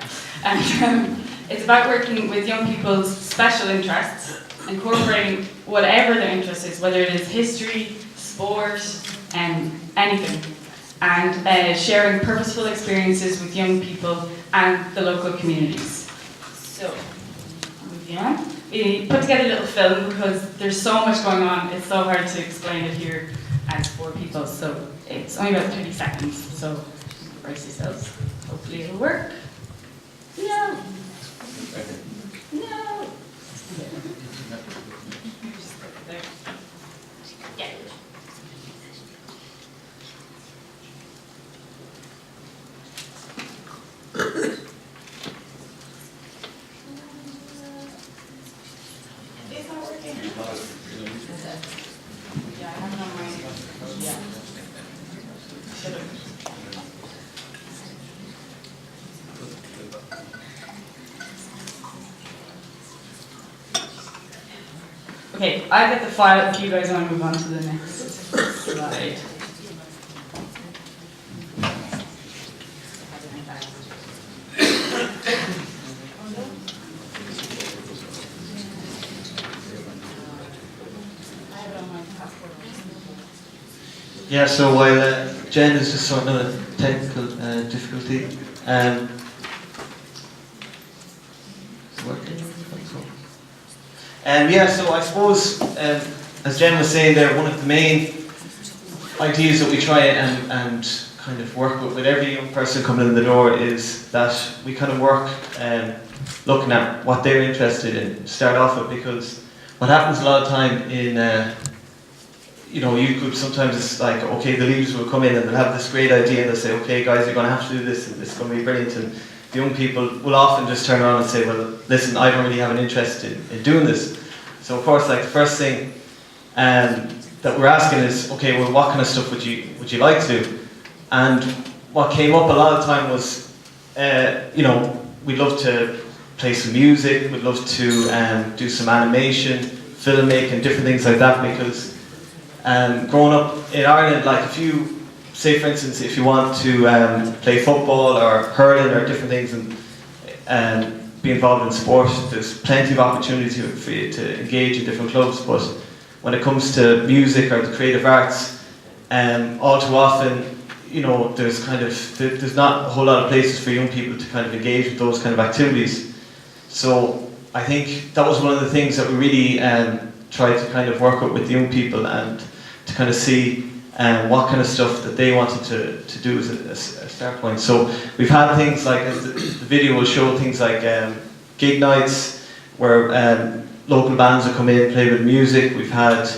And it's about working with young people's special interests, incorporating whatever their interest is, whether it is history, sport, anything, and sharing purposeful experiences with young people and the local communities. So, moving on. We put together a little film because there's so much going on, it's so hard to explain it here as 4 people, so it's only about 30 seconds, so brace yourselves. Hopefully it'll work. No! No! Yeah. It's not working. Yeah, I have it on my. Yeah. Should have. Okay, I get the file if you guys want to move on to the next slide. Yeah, so while Jen is just sorting out a technical difficulty, yeah, so I suppose, as Jen was saying there, one of the main ideas that we try and kind of work with every young person coming in the door is that we kind of work looking at what they're interested in, start off with, because what happens a lot of time in youth groups, sometimes it's like, okay, the leaders will come in and they'll have this great idea and they'll say, okay guys, you're going to have to do this and this is going to be brilliant, and the young people will often just turn around and say, well, listen, I don't really have an interest in doing this. So of course, like the first thing that we're asking is, okay, well, what kind of stuff would you like to do? And what came up a lot of time was, we'd love to play some music, we'd love to do some animation, filmmaking, different things like that, because growing up in Ireland, like if you, say for instance, if you want to play football or hurling or different things and be involved in sport, there's plenty of opportunity for you to engage in different clubs, but when it comes to music or the creative arts, all too often, there's not a whole lot of places for young people to kind of engage with those kind of activities. So I think that was one of the things that we really tried to kind of work with the young people, and to kind of see what kind of stuff that they wanted to do as a start point. So we've had things like, as the video will show, things like gig nights where local bands will come in and play with music. We've had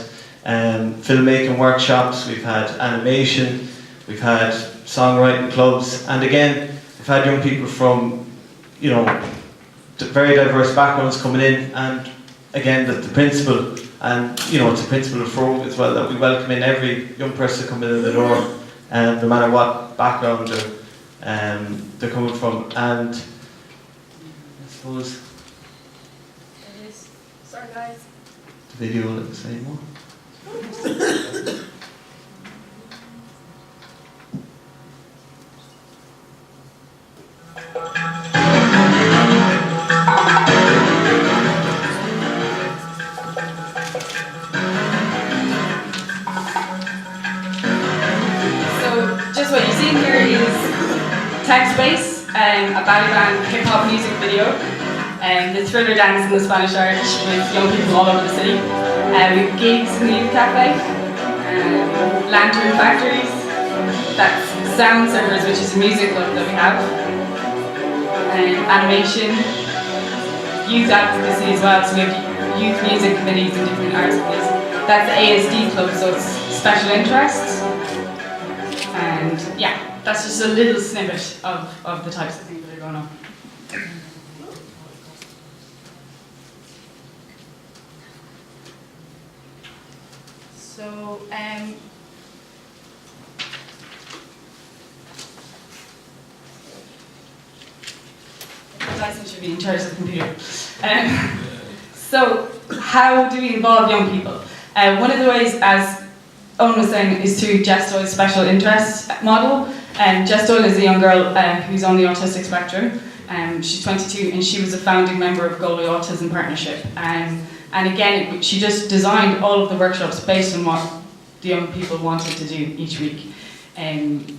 filmmaking workshops, we've had animation, we've had songwriting clubs, and again, we've had young people from, very diverse backgrounds coming in, and again, the principal, and it's the principal of Croke as well, that we welcome in every young person coming in the door, no matter what background they're coming from. And I suppose It is. Sorry guys. the video will say more. What you're seeing here is text-based, a Ballyband hip-hop music video. the thriller dance and the Spanish Irish with young people all over the city. We have gigs in the youth cafe, lantern factories, that's sound servers, which is a music club that we have, animation, youth advocacy as well, so we have youth music committees and different arts committees. That's the ASD club, so it's special interests. And yeah, that's just a little snippet of the types of things that are going on. So, Dyson should be in charge of the computer. So, how do we involve young people? One of the ways, as Owen was saying, is through Jess Doyle's special interest model. Jess Doyle is a young girl who's on the autistic spectrum. She's 22 and she was a founding member of Galway Autism Partnership. And again, she just designed all of the workshops based on what the young people wanted to do each week. And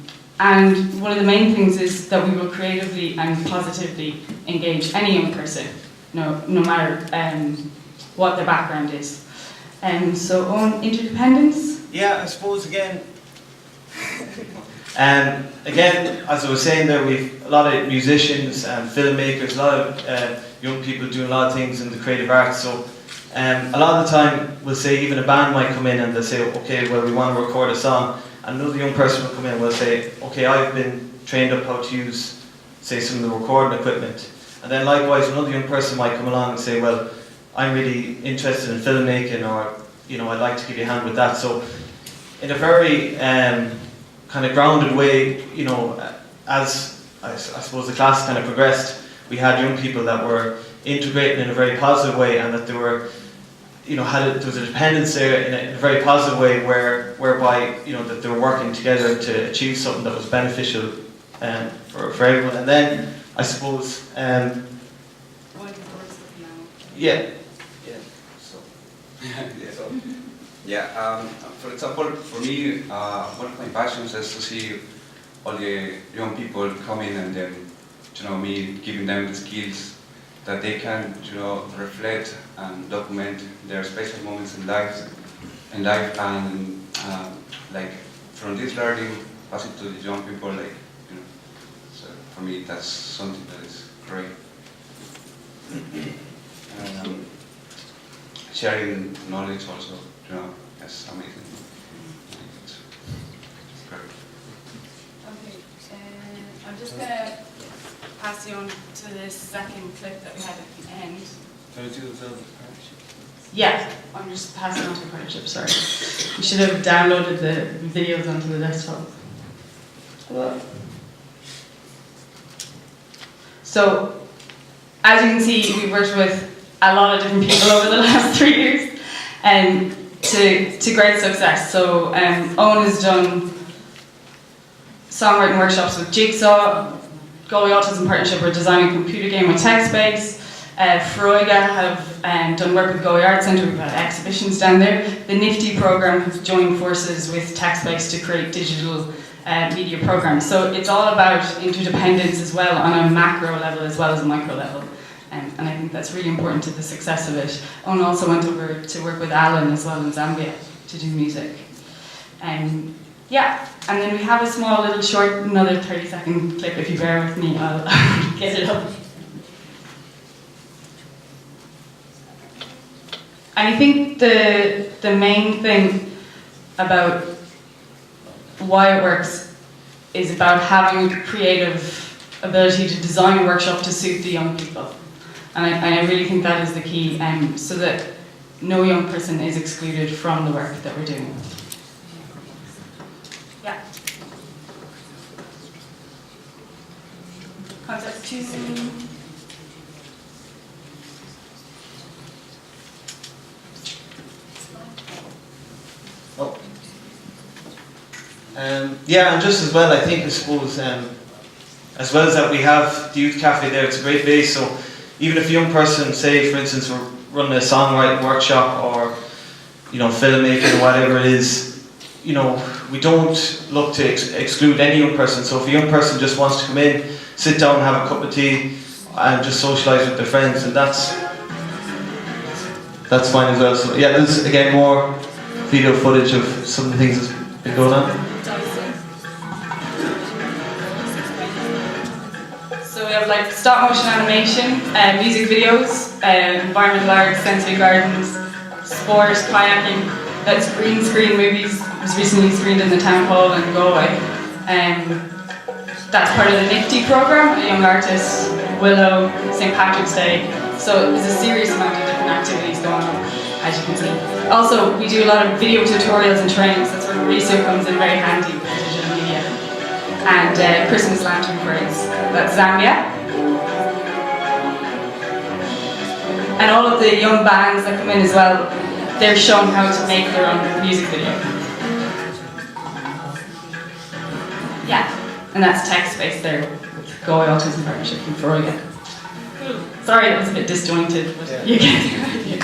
one of the main things is that we will creatively and positively engage any young person, no matter what their background is. So on interdependence? Yeah, I suppose again, as I was saying there, we've a lot of musicians and filmmakers, a lot of young people doing a lot of things in the creative arts. So a lot of the time, we'll say even a band might come in and they'll say, okay, well, we want to record a song. And another young person will come in and will say, okay, I've been trained up how to use, say, some of the recording equipment. And then likewise, another young person might come along and say, well, I'm really interested in filmmaking, or, you know, I'd like to give you a hand with that. So in a very kind of grounded way, you know, as I suppose the class kind of progressed, we had young people that were integrating in a very positive way, and that they were, you know, there was a dependence there in a very positive way, whereby, you know, that they were working together to achieve something that was beneficial for everyone. And then I suppose, for example, for me, one of my passions is to see all the young people come in, and then, you know, me giving them the skills that they can, you know, reflect and document their special moments in life, and like from this learning, pass it to the young people, like, you know. So for me, that's something that is great. Sharing knowledge also, you know, that's amazing. It's great. Okay, I'm just going to pass you on to this second clip that we had at the end. Can I do the partnership? Yeah, I'm just passing on to the partnership, sorry. You should have downloaded the videos onto the desktop. So, as you can see, we've worked with a lot of different people over the last 3 years, and to great success. So Owen has done songwriting workshops with Jigsaw, Galway Autism Partnership, we're designing a computer game with TextBase. Freuga have done work with Galway Arts Centre, we've had exhibitions down there. The Nifty programme has joined forces with TextBase to create digital media programs. So it's all about interdependence as well, on a macro level as well as a micro level. And I think that's really important to the success of it. Owen also went over to work with Alan as well in Zambia to do music. Yeah, and then we have a small little short, another 30-second clip. If you bear with me, I'll get it up. And I think the main thing about why it works is about having a creative ability to design a workshop to suit the young people. And I really think that is the key, so that no young person is excluded from the work that we're doing. Yeah. Concept 2. Oh. Yeah, and just as well, I think, I suppose, as well as that we have the youth cafe there, it's a great base. So even if a young person, say for instance, we're running a songwriting workshop, or, you know, filmmaking or whatever it is, you know, we don't look to exclude any young person. So if a young person just wants to come in, sit down and have a cup of tea, and just socialise with their friends, and that's fine as well. So yeah, there's again more video footage of some of the things that's been going on. So we have like stop motion animation, music videos, environmental art, sensory gardens, sport, kayaking. That's green screen movies. It was recently screened in the town hall in Galway. That's part of the Nifty program, a young artist, Willow, St. Patrick's Day. So there's a serious amount of different activities going on, as you can see. Also, we do a lot of video tutorials and trainings. That's where Mauricio comes in very handy with digital media. And Christmas lantern parades. That's Zambia. And all of the young bands that come in as well, they're shown how to make their own music video. Yeah, and that's text-based there with Galway Autism Partnership from Freude. Sorry, that was a bit disjointed, but you get the idea.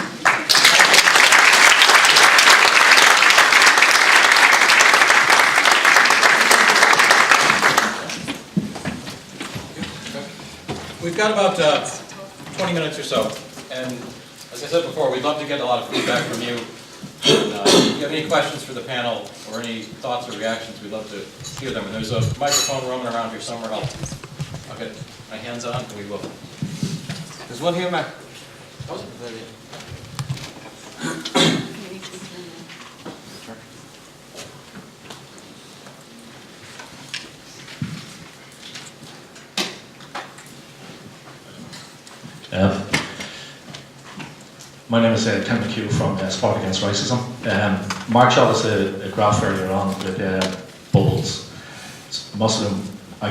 We've got about 20 minutes or so, and as I said before, we'd love to get a lot of feedback from you. If you have any questions for the panel or any thoughts or reactions, we'd love to hear them. And there's a microphone roaming around here somewhere. I'll get my hands on, and we will. There's one here, Matt. My name is Ken McHugh from Sport Against Racism. Mark showed us a graph earlier on with bubbles. Most of them,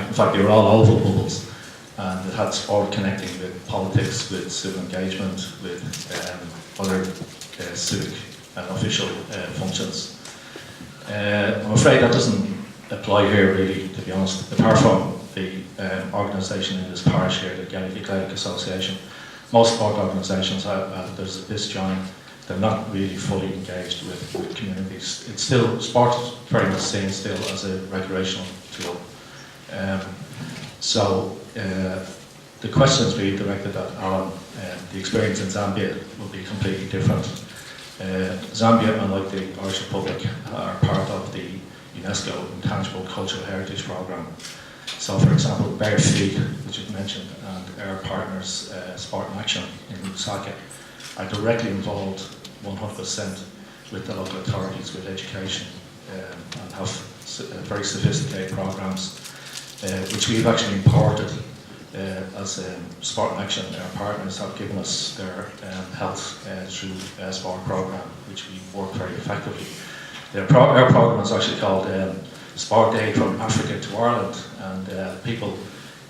in fact, they were all oval bubbles, and it had sport connecting with politics, with civil engagement, with other civic and official functions. I'm afraid that doesn't apply here really, to be honest, apart from the organisation in this parish here, the Gaelic Athletic Association. Most sport organisations, there's this join, they're not really fully engaged with communities. It's still, sport is very much seen still as a recreational tool. So the questions being directed at Alan, the experience in Zambia will be completely different. Zambia, unlike the Irish Republic, are part of the UNESCO Intangible Cultural Heritage Programme. So, for example, Bare Feet, which you've mentioned, and our partners, Sport and Action in Lusaka, are directly involved 100% with the local authorities, with education, and have very sophisticated programs, which we've actually imported as Sport and Action. Our partners have given us their health through sport program, which we work very effectively. Our program is actually called Sport Aid from Africa to Ireland, and people,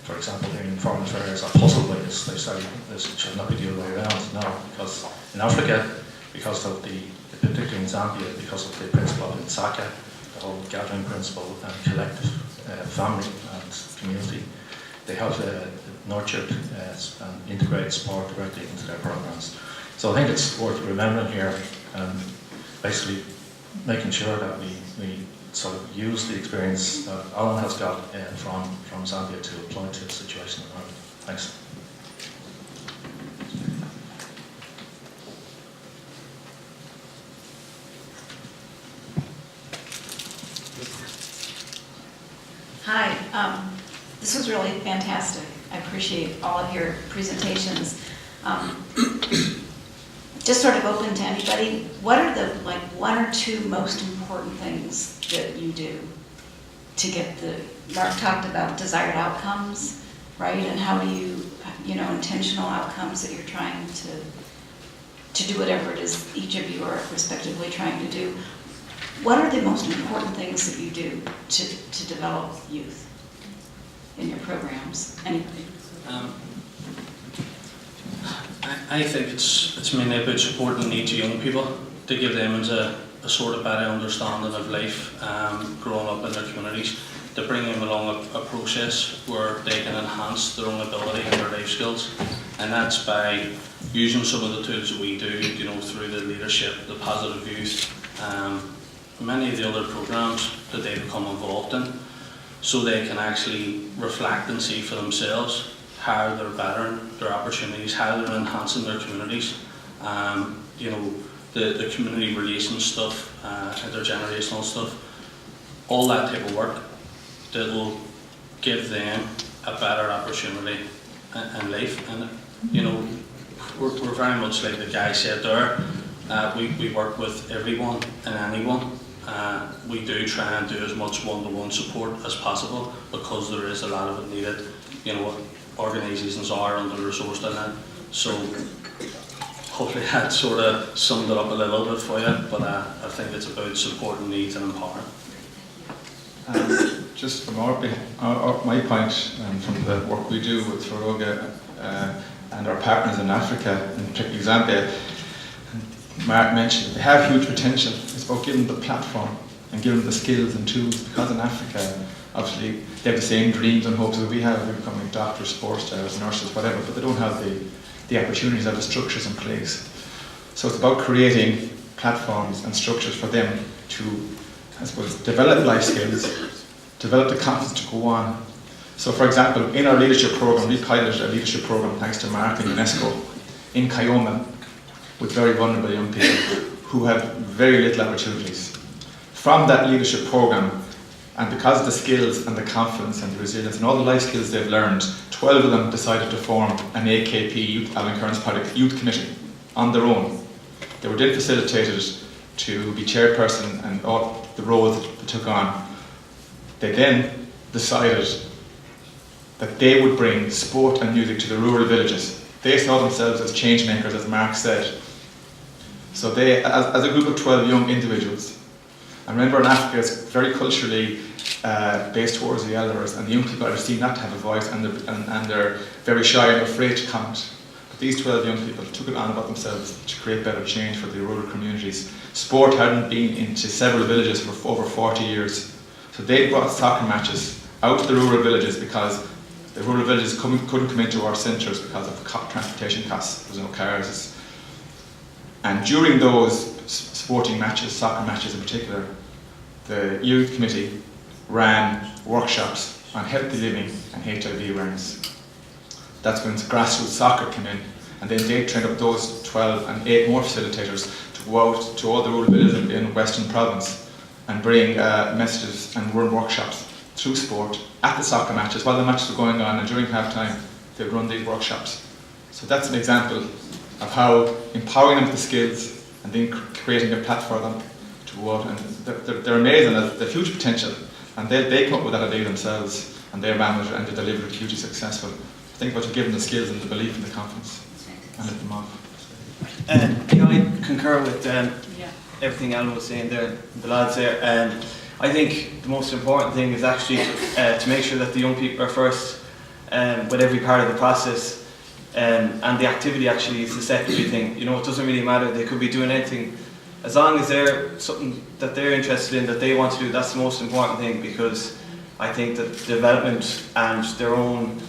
for example, here in Foreign Affairs are puzzled by this. They say this should not be the other way around. No, because in Africa, because of particularly in Zambia, because of the principle of Nsaka, the whole gathering principle and collective family and community, they have nurtured and integrated sport directly into their programs. So I think it's worth remembering here, and basically making sure that we sort of use the experience that Alan has got from Zambia to apply to the situation in Ireland. Thanks. Hi, this was really fantastic. I appreciate all of your presentations. Just sort of open to anybody, what are the one or two most important things that you do to get Mark talked about desired outcomes, right? And how do you intentional outcomes that you're trying to do whatever it is each of you are respectively trying to do. What are the most important things that you do to develop youth in your programs? Anybody? I think it's mainly about supporting needs of young people, to give them a sort of better understanding of life, growing up in their communities, to bring them along a process where they can enhance their own ability and their life skills. And that's by using some of the tools that we do, through the leadership, the positive youth, many of the other programs that they become involved in, so they can actually reflect and see for themselves how they're bettering their opportunities, how they're enhancing their communities. You know, the community relations stuff, intergenerational stuff, all that type of work that will give them a better opportunity in life. And you know, we're very much like the guy said there. We work with everyone and anyone. We do try and do as much one-to-one support as possible because there is a lot of it needed. You know, organisations are under-resourced in that. So hopefully that sort of summed it up a little bit for you, but I think it's about supporting needs and empowering. Just from my point, from the work we do with Croke and our partners in Africa, in particular Zambia, Mark mentioned they have huge potential. It's about giving them the platform and giving them the skills and tools, because in Africa, obviously, they have the same dreams and hopes that we have. They're becoming doctors, sports stars, nurses, whatever, but they don't have the opportunities or the structures in place. So it's about creating platforms and structures for them to, I suppose, develop life skills, develop the confidence to go on. So for example, in our leadership program, we piloted a leadership program thanks to Mark and UNESCO in Kayoma with very vulnerable young people who have very little opportunities. From that leadership program, and because of the skills and the confidence and the resilience and all the life skills they've learned, 12 of them decided to form an AKP Youth Alan Kearns Project Youth Committee on their own. They were then facilitated to be chairperson and all the roles that they took on. They then decided that they would bring sport and music to the rural villages. They saw themselves as change makers, as Mark said. So they, as a group of 12 young individuals, and remember in Africa it's very culturally based towards the elders, and the young people are seen not to have a voice, and they're very shy and afraid to comment. But these 12 young people took it on about themselves to create better change for the rural communities. Sport hadn't been into several villages for over 40 years. So they brought soccer matches out to the rural villages because the rural villages couldn't come into our centres because of transportation costs. There was no cars. And during those sporting matches, soccer matches in particular, the youth committee ran workshops on healthy living and HIV awareness. That's when grassroots soccer came in, and then they trained up those 12 and 8 more facilitators to go out to all the rural villages in Western Province and bring messages and run workshops through sport at the soccer matches while the matches were going on, and during half time they'd run these workshops. So that's an example of how empowering them with the skills and then creating a platform for them to go out, and they're amazing, they've huge potential, and they come up with that idea themselves, and they manage it and they deliver it hugely successful. I think about you give them the skills and the belief and the confidence and let them off. I concur with everything Alan was saying there, the lads there. I think the most important thing is actually to make sure that the young people are first with every part of the process, and the activity actually is the secondary thing. You know, it doesn't really matter, they could be doing anything. As long as they're something that they're interested in, that they want to do, that's the most important thing, because I think that development and their own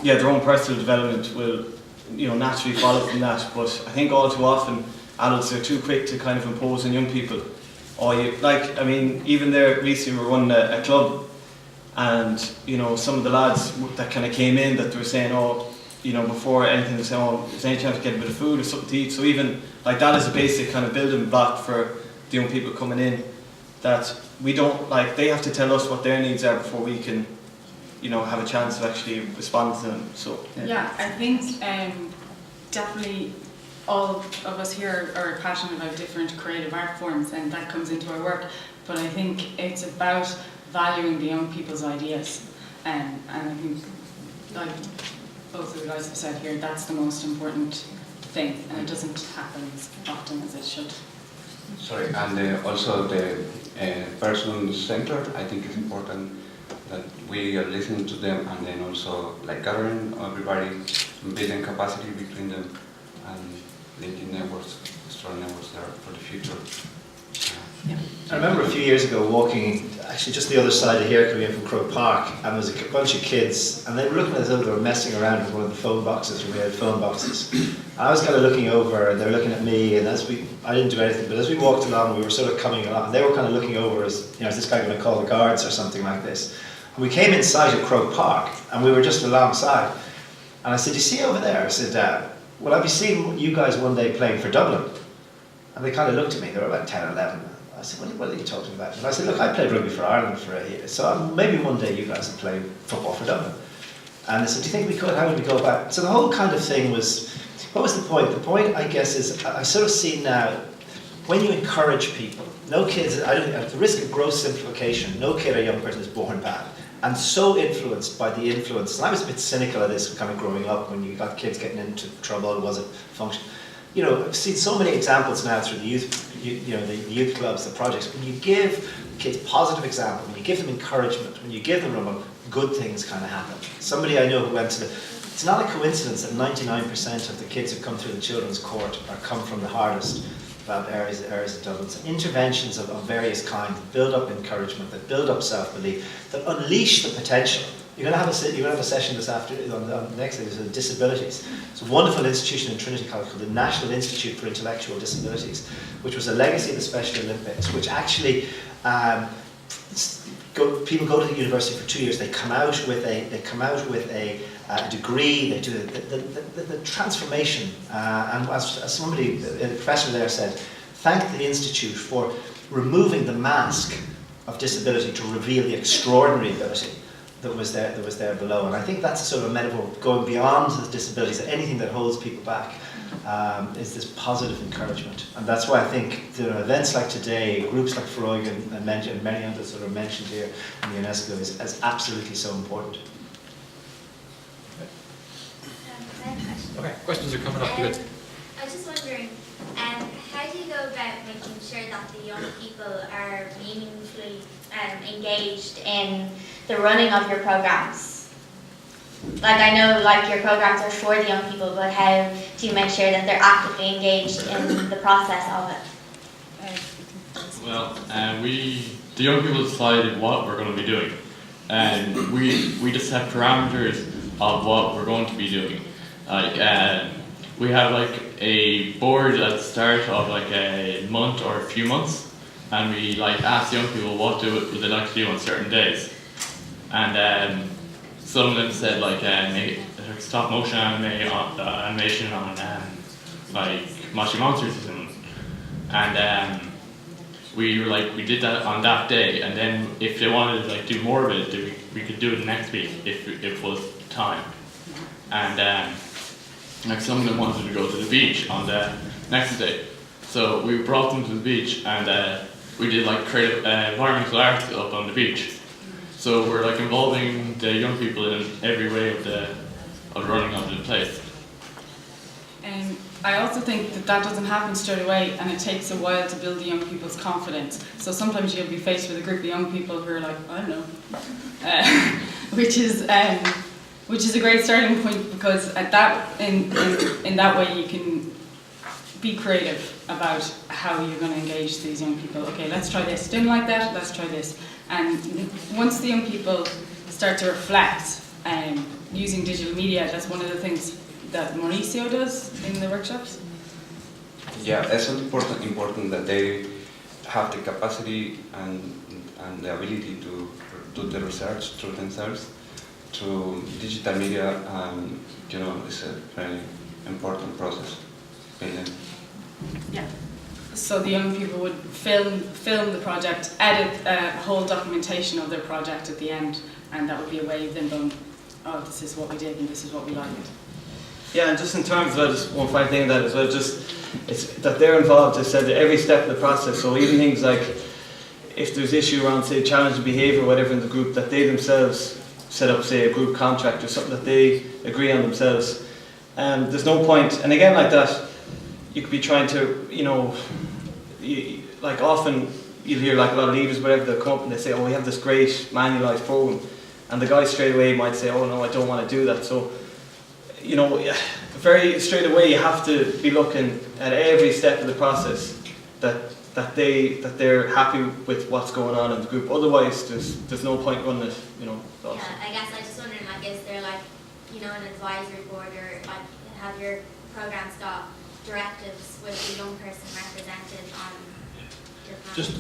personal development will, you know, naturally follow from that. But I think all too often adults are too quick to kind of impose on young people. Even there recently we were running a club, and you know, some of the lads that kind of came in that were saying, oh, you know, before anything, they were saying, oh, is there any chance to get a bit of food or something to eat? So even like that is a basic kind of building block for the young people coming in, that we don't, like, they have to tell us what their needs are before we can, you know, have a chance of actually responding to them. So yeah, I think definitely all of us here are passionate about different creative art forms, and that comes into our work. But I think it's about valuing the young people's ideas, and I think, like both of the guys have said here, that's the most important thing, and it doesn't happen as often as it should. Sorry, and also the person center, I think it's important that we are listening to them, and then also like gathering everybody, building capacity between them, and linking networks, strong networks there for the future. Yeah. I remember a few years ago walking, actually just the other side of here, coming in from Croke Park, and there was a bunch of kids, and they were looking as though they were messing around with one of the phone boxes, where we had phone boxes. I was kind of looking over, and they were looking at me, and I didn't do anything, but as we walked along, we were sort of coming along, and they were kind of looking over as, you know, is this guy going to call the guards or something like this? And we came in sight of Croke Park, and we were just alongside. And I said, you see over there? I said, will I be seeing you guys one day playing for Dublin? And they kind of looked at me, they were about 10 or 11. I said, what are you talking about? And I said, look, I played rugby for Ireland for a year, so maybe one day you guys will play football for Dublin. And they said, do you think we could? How would we go about it? So the whole kind of thing was, what was the point? The point, I guess, is I sort of see now, when you encourage people, no kids, at the risk of gross simplification, no kid or young person is born bad. And so influenced by the influence, and I was a bit cynical of this kind of growing up when you got kids getting into trouble, was it function? You know, I've seen so many examples now through the youth, the youth clubs, the projects. When you give kids positive example, when you give them encouragement, when you give them role, good things kind of happen. Somebody I know who went to it's not a coincidence that 99% of the kids who come through the children's court come from the hardest areas of Dublin. So interventions of various kinds that build up encouragement, that build up self-belief, that unleash the potential. You're going to have a session this afternoon on the next day on disabilities. It's a wonderful institution in Trinity College called the National Institute for Intellectual Disabilities, which was a legacy of the Special Olympics, which actually people go to the university for 2 years. They come out with a degree. They do the transformation. And as somebody, a professor there said, thank the institute for removing the mask of disability to reveal the extraordinary ability that was there below. And I think that's a sort of a metaphor going beyond the disabilities. Anything that holds people back is this positive encouragement. And that's why I think events like today, groups like Croke and many others that are mentioned here in the UNESCO is absolutely so important. Okay, questions are coming up. Good. I was just wondering, how do you go about making sure that the young people are meaningfully engaged in the running of your programs? Like, I know your programs are for the young people, but how do you make sure that they're actively engaged in the process of it? Well, the young people decided what we're going to be doing, and we just have parameters of what we're going to be doing. We have a board at the start of a month or a few months, and we ask young people what would they like to do on certain days. And some of them said stop motion animation on Moshi Monsters or something. And we did that on that day, and then if they wanted to do more of it, we could do it next week if it was time. And some of them wanted to go to the beach on the next day, so we brought them to the beach, and we did creative environmental art up on the beach. So we're involving the young people in every way of the running of the place. I also think that doesn't happen straight away, and it takes a while to build the young people's confidence. So sometimes you'll be faced with a group of young people who are I don't know, which is a great starting point, because in that way you can be creative about how you're going to engage these young people. Okay, let's try this. Didn't like that. Let's try this. And once the young people start to reflect, using digital media, that's one of the things that Mauricio does in the workshops. Yeah, it's important that they have the capacity and the ability to do the research through themselves, through digital media. It's a very important process. Yeah. So the young people would film the project, edit a whole documentation of their project at the end, and that would be a way of them going, oh, this is what we did and this is what we liked. Yeah, and just in terms of just one final thing on that as well, it's that they're involved, as I said, at every step of the process. So even things like if there's issue around, say, challenging behaviour or whatever in the group, that they themselves set up, say, a group contract or something that they agree on themselves. There's no point, and again like that, you could be trying to, often you'll hear a lot of leaders, whatever, they'll come up and they say, oh, we have this great manualised programme, and the guy straight away might say, oh no, I don't want to do that. So, very straight away you have to be looking at every step of the process that they're happy with what's going on in the group. Otherwise, there's no point running it. Yeah, I guess I just wondering, is there an advisory board, or have your programs got directives with the young person represented on your plan? Just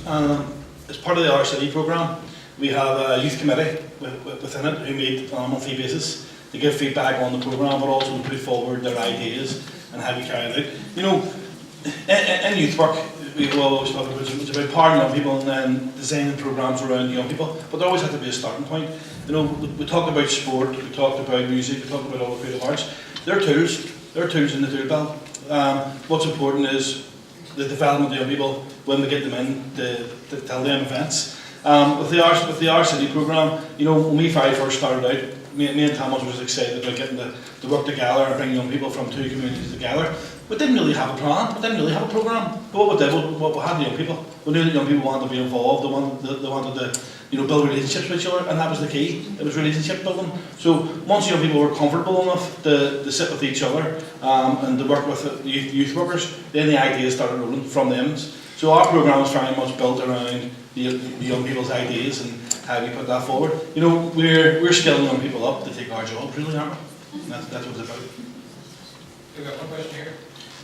as part of the RCD programme, we have a youth committee within it who meet on a monthly basis. to give feedback on the programme, but also to put forward their ideas and how we carry it out. You know, in youth work, we always talk about it's about empowering young people and then designing programmes around young people, but there always has to be a starting point. You know, we talked about sport, we talked about music, we talked about all the creative arts. They're tools in the tool belt. What's important is the development of young people when we get them in to tell them events. With the Our City programme, you know, when we very first started out, me and Thomas was excited about getting to work together and bring young people from two communities together. We didn't really have a plan, we didn't really have a programme. But what we did, we had the young people. We knew that young people wanted to be involved, they wanted to, you know, build relationships with each other, and that was the key. It was relationship building. So once young people were comfortable enough to sit with each other and to work with the youth workers, then the ideas started rolling from them. So our programme was very much built around the young people's ideas and how we put that forward. You know, we're skilling young people up to take our jobs, really, aren't we? And that's what it's about. We've got one question here.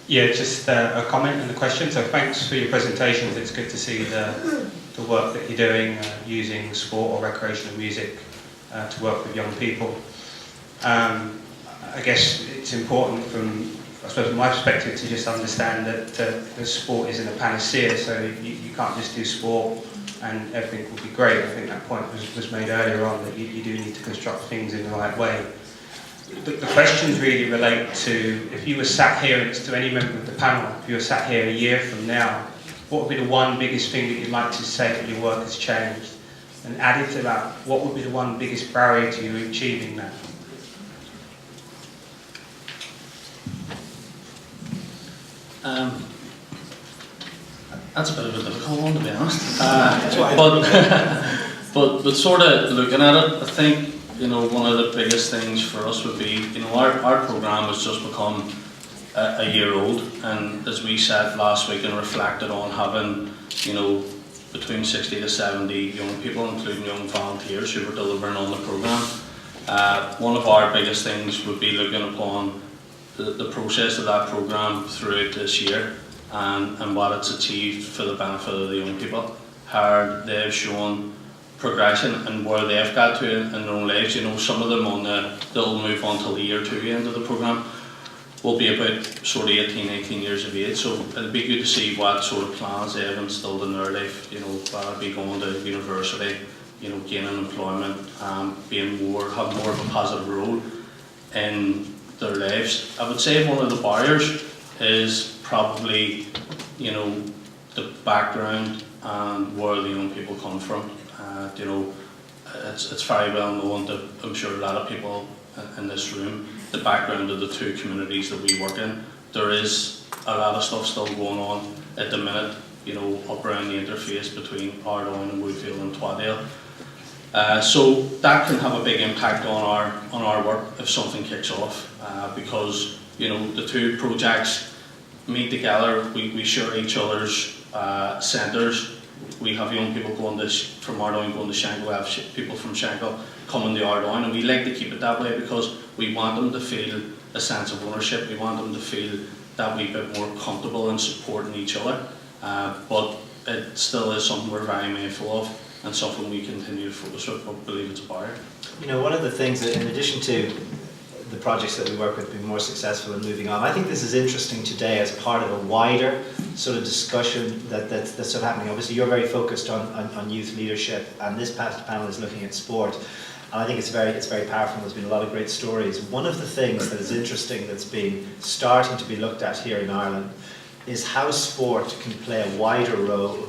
Yeah, just a comment and a question. So thanks for your presentations. It's good to see the work that you're doing using sport or recreational music to work with young people. I guess it's important from, I suppose, from my perspective to just understand that the sport isn't a panacea, so you can't just do sport and everything will be great. I think that point was made earlier on, that you do need to construct things in the right way. The questions really relate to, if you were sat here, and it's to any member of the panel, if you were sat here a year from now, what would be the one biggest thing that you'd like to say that your work has changed? And added to that, what would be the one biggest barrier to you achieving that? That's a bit of a difficult one, to be honest. But sort of looking at it, I think, you know, one of the biggest things for us would be, you know, our programme has just become a year old, and as we said last week and reflected on having, you know, between 60 to 70 young people, including young volunteers, who were delivering on the programme. One of our biggest things would be looking upon the process of that programme throughout this year and what it's achieved for the benefit of the young people, how they've shown progression and where they've got to in their own lives. You know, some of them they'll move on till the year 2 end of the programme will be about sort of 18 years of age, so it'll be good to see what sort of plans they have instilled in their life, you know, whether it be going to university, you know, gaining employment, have more of a positive role in their lives. I would say one of the barriers is probably, you know, the background and where the young people come from. You know, it's very well known that I'm sure a lot of people in this room, the background of the two communities that we work in, there is a lot of stuff still going on at the minute, you know, up around the interface between Ardoyne and Woodfield and Twadale. So that can have a big impact on our work if something kicks off, because, you know, the two projects meet together, we share each other's centres. We have young people going from Ardoyne going to Shankill, we have people from Shankill coming to Ardoyne, and we like to keep it that way because we want them to feel a sense of ownership, we want them to feel that wee bit more comfortable in supporting each other, but it still is something we're very mindful of and something we continue to focus on, but believe it's a barrier. You know, one of the things that, in addition to the projects that we work with being more successful and moving on, I think this is interesting today as part of a wider sort of discussion that's sort of happening. Obviously, you're very focused on youth leadership, and this past panel is looking at sport. And I think it's very powerful. There's been a lot of great stories. One of the things that is interesting that's been starting to be looked at here in Ireland is how sport can play a wider role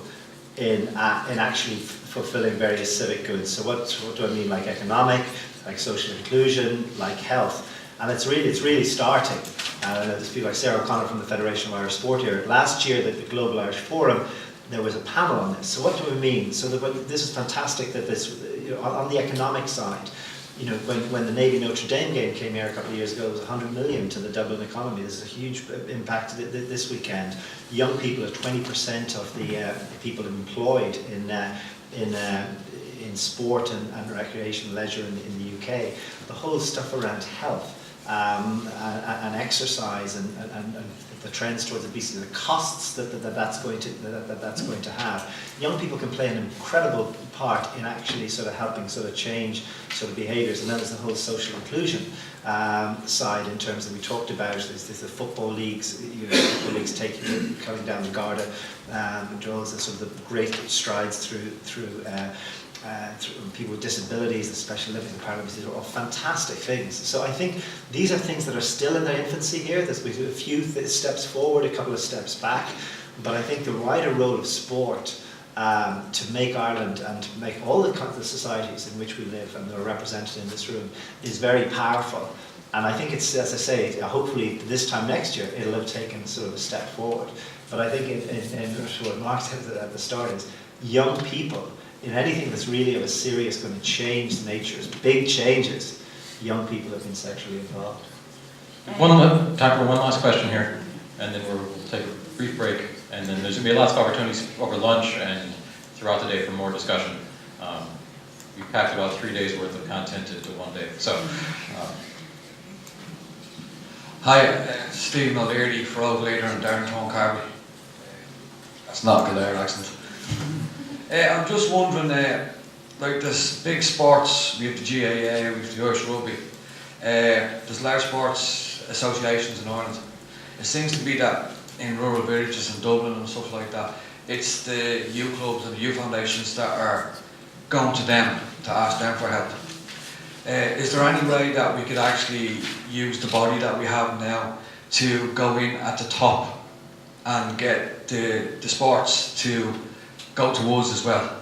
in actually fulfilling various civic goods. So what do I mean? Like economic, like social inclusion, like health. And it's really starting. I know there's people like Sarah O'Connor from the Federation of Irish Sport here. Last year at the Global Irish Forum, there was a panel on this. So what do we mean? So this is fantastic that this, you know, on the economic side, you know, when the Navy Notre Dame game came here a couple of years ago, it was 100 million to the Dublin economy. This is a huge impact this weekend. Young people are 20% of the people employed in sport and recreation leisure in the UK. The whole stuff around health. and exercise and the trends towards obesity, the costs that's going to have. Young people can play an incredible part in actually sort of helping sort of change sort of behaviours. And then there's the whole social inclusion side in terms that we talked about. There's the football leagues, football leagues cutting down the Garda draws and sort of the great strides through people with disabilities, the Special Olympics and Paralympics. These are all fantastic things. So I think these are things that are still in their infancy here. There's a few steps forward, a couple of steps back, but I think the wider role of sport to make Ireland and to make all the societies in which we live and that are represented in this room is very powerful. And I think it's, as I say, hopefully this time next year it'll have taken sort of a step forward. But I think in what Mark said at the start is young people, in anything that's really of a serious going to change the natures, big changes, young people have been sexually involved. Time for one last question here, and then we'll take a brief break, and then there's going to be lots of opportunities over lunch and throughout the day for more discussion. We packed about 3 days worth of content into one day. So, Hi, Stephen O'Leary, Croke leader and Darren Carby. That's not a Kildare accent. I'm just wondering, like this big sports, we have the GAA, we have the Irish Rugby, there's large sports associations in Ireland. It seems to be that in rural villages in Dublin and stuff like that, it's the youth clubs and the youth foundations that are going to them to ask them for help. Is there any way that we could actually use the body that we have now to go in at the top and get the sports to go to us as well?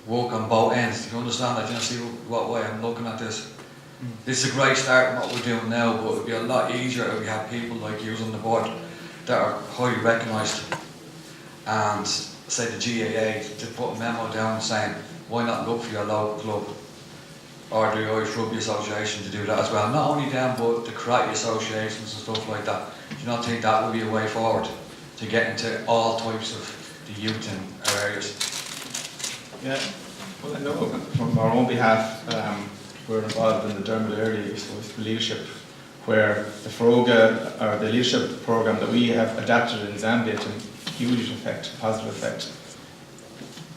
Work on both ends. Do you understand that? Do you see what way I'm looking at this? This is a great start in what we're doing now, but it would be a lot easier if we had people like you on the board that are highly recognised, and say the GAA to put a memo down saying why not look for your local club or the Irish Rugby Association to do that as well. Not only them, but the karate associations and stuff like that. Do you not think that would be a way forward to get into all types of the youth in our areas? Yeah, well, I know from our own behalf, we're involved in the Dermot area, so it's the leadership, where the Feroga, or the leadership program that we have adapted in Zambia to huge effect, positive effect.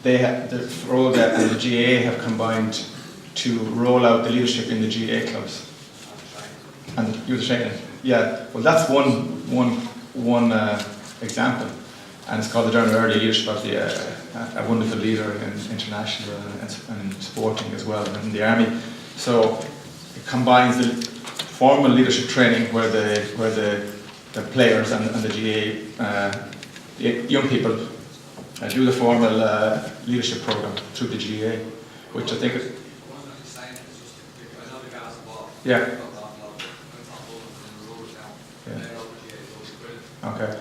The Feroga and the GAA have combined to roll out the leadership in the GAA clubs. And youth training. Yeah, well that's one example. And it's called the Dermot Early Leadership of a wonderful leader in international and in sporting as well, and in the army. So it combines the formal leadership training where the players and the GAA young people do the formal leadership program through the GAA, which I think is. Yeah. Okay.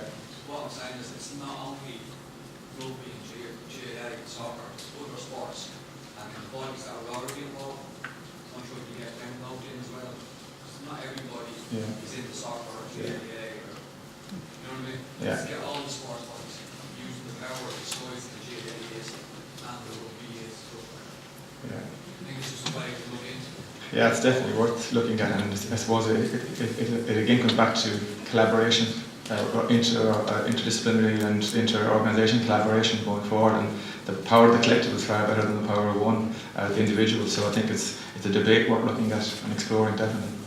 What I'm saying is it's not only rugby and GAA and soccer, it's other sports and the bodies that are already involved. I'm sure you get them involved in as well. Not everybody is into soccer or GAA or, you know what I mean? Yeah. Let's get all the sports bodies using the power of the size that the GAA is and the rugby is. Yeah. I think it's just a way to look into. Yeah, it's definitely worth looking at, and I suppose it again comes back to collaboration, interdisciplinary and inter-organisation collaboration going forward, and the power of the collective is far better than the power of one, the individual. So I think it's a debate worth looking at and exploring, definitely.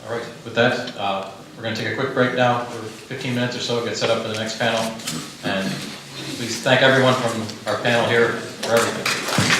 all right, with that, we're going to take a quick break now for 15 minutes or so, get set up for the next panel, and please thank everyone from our panel here for everything.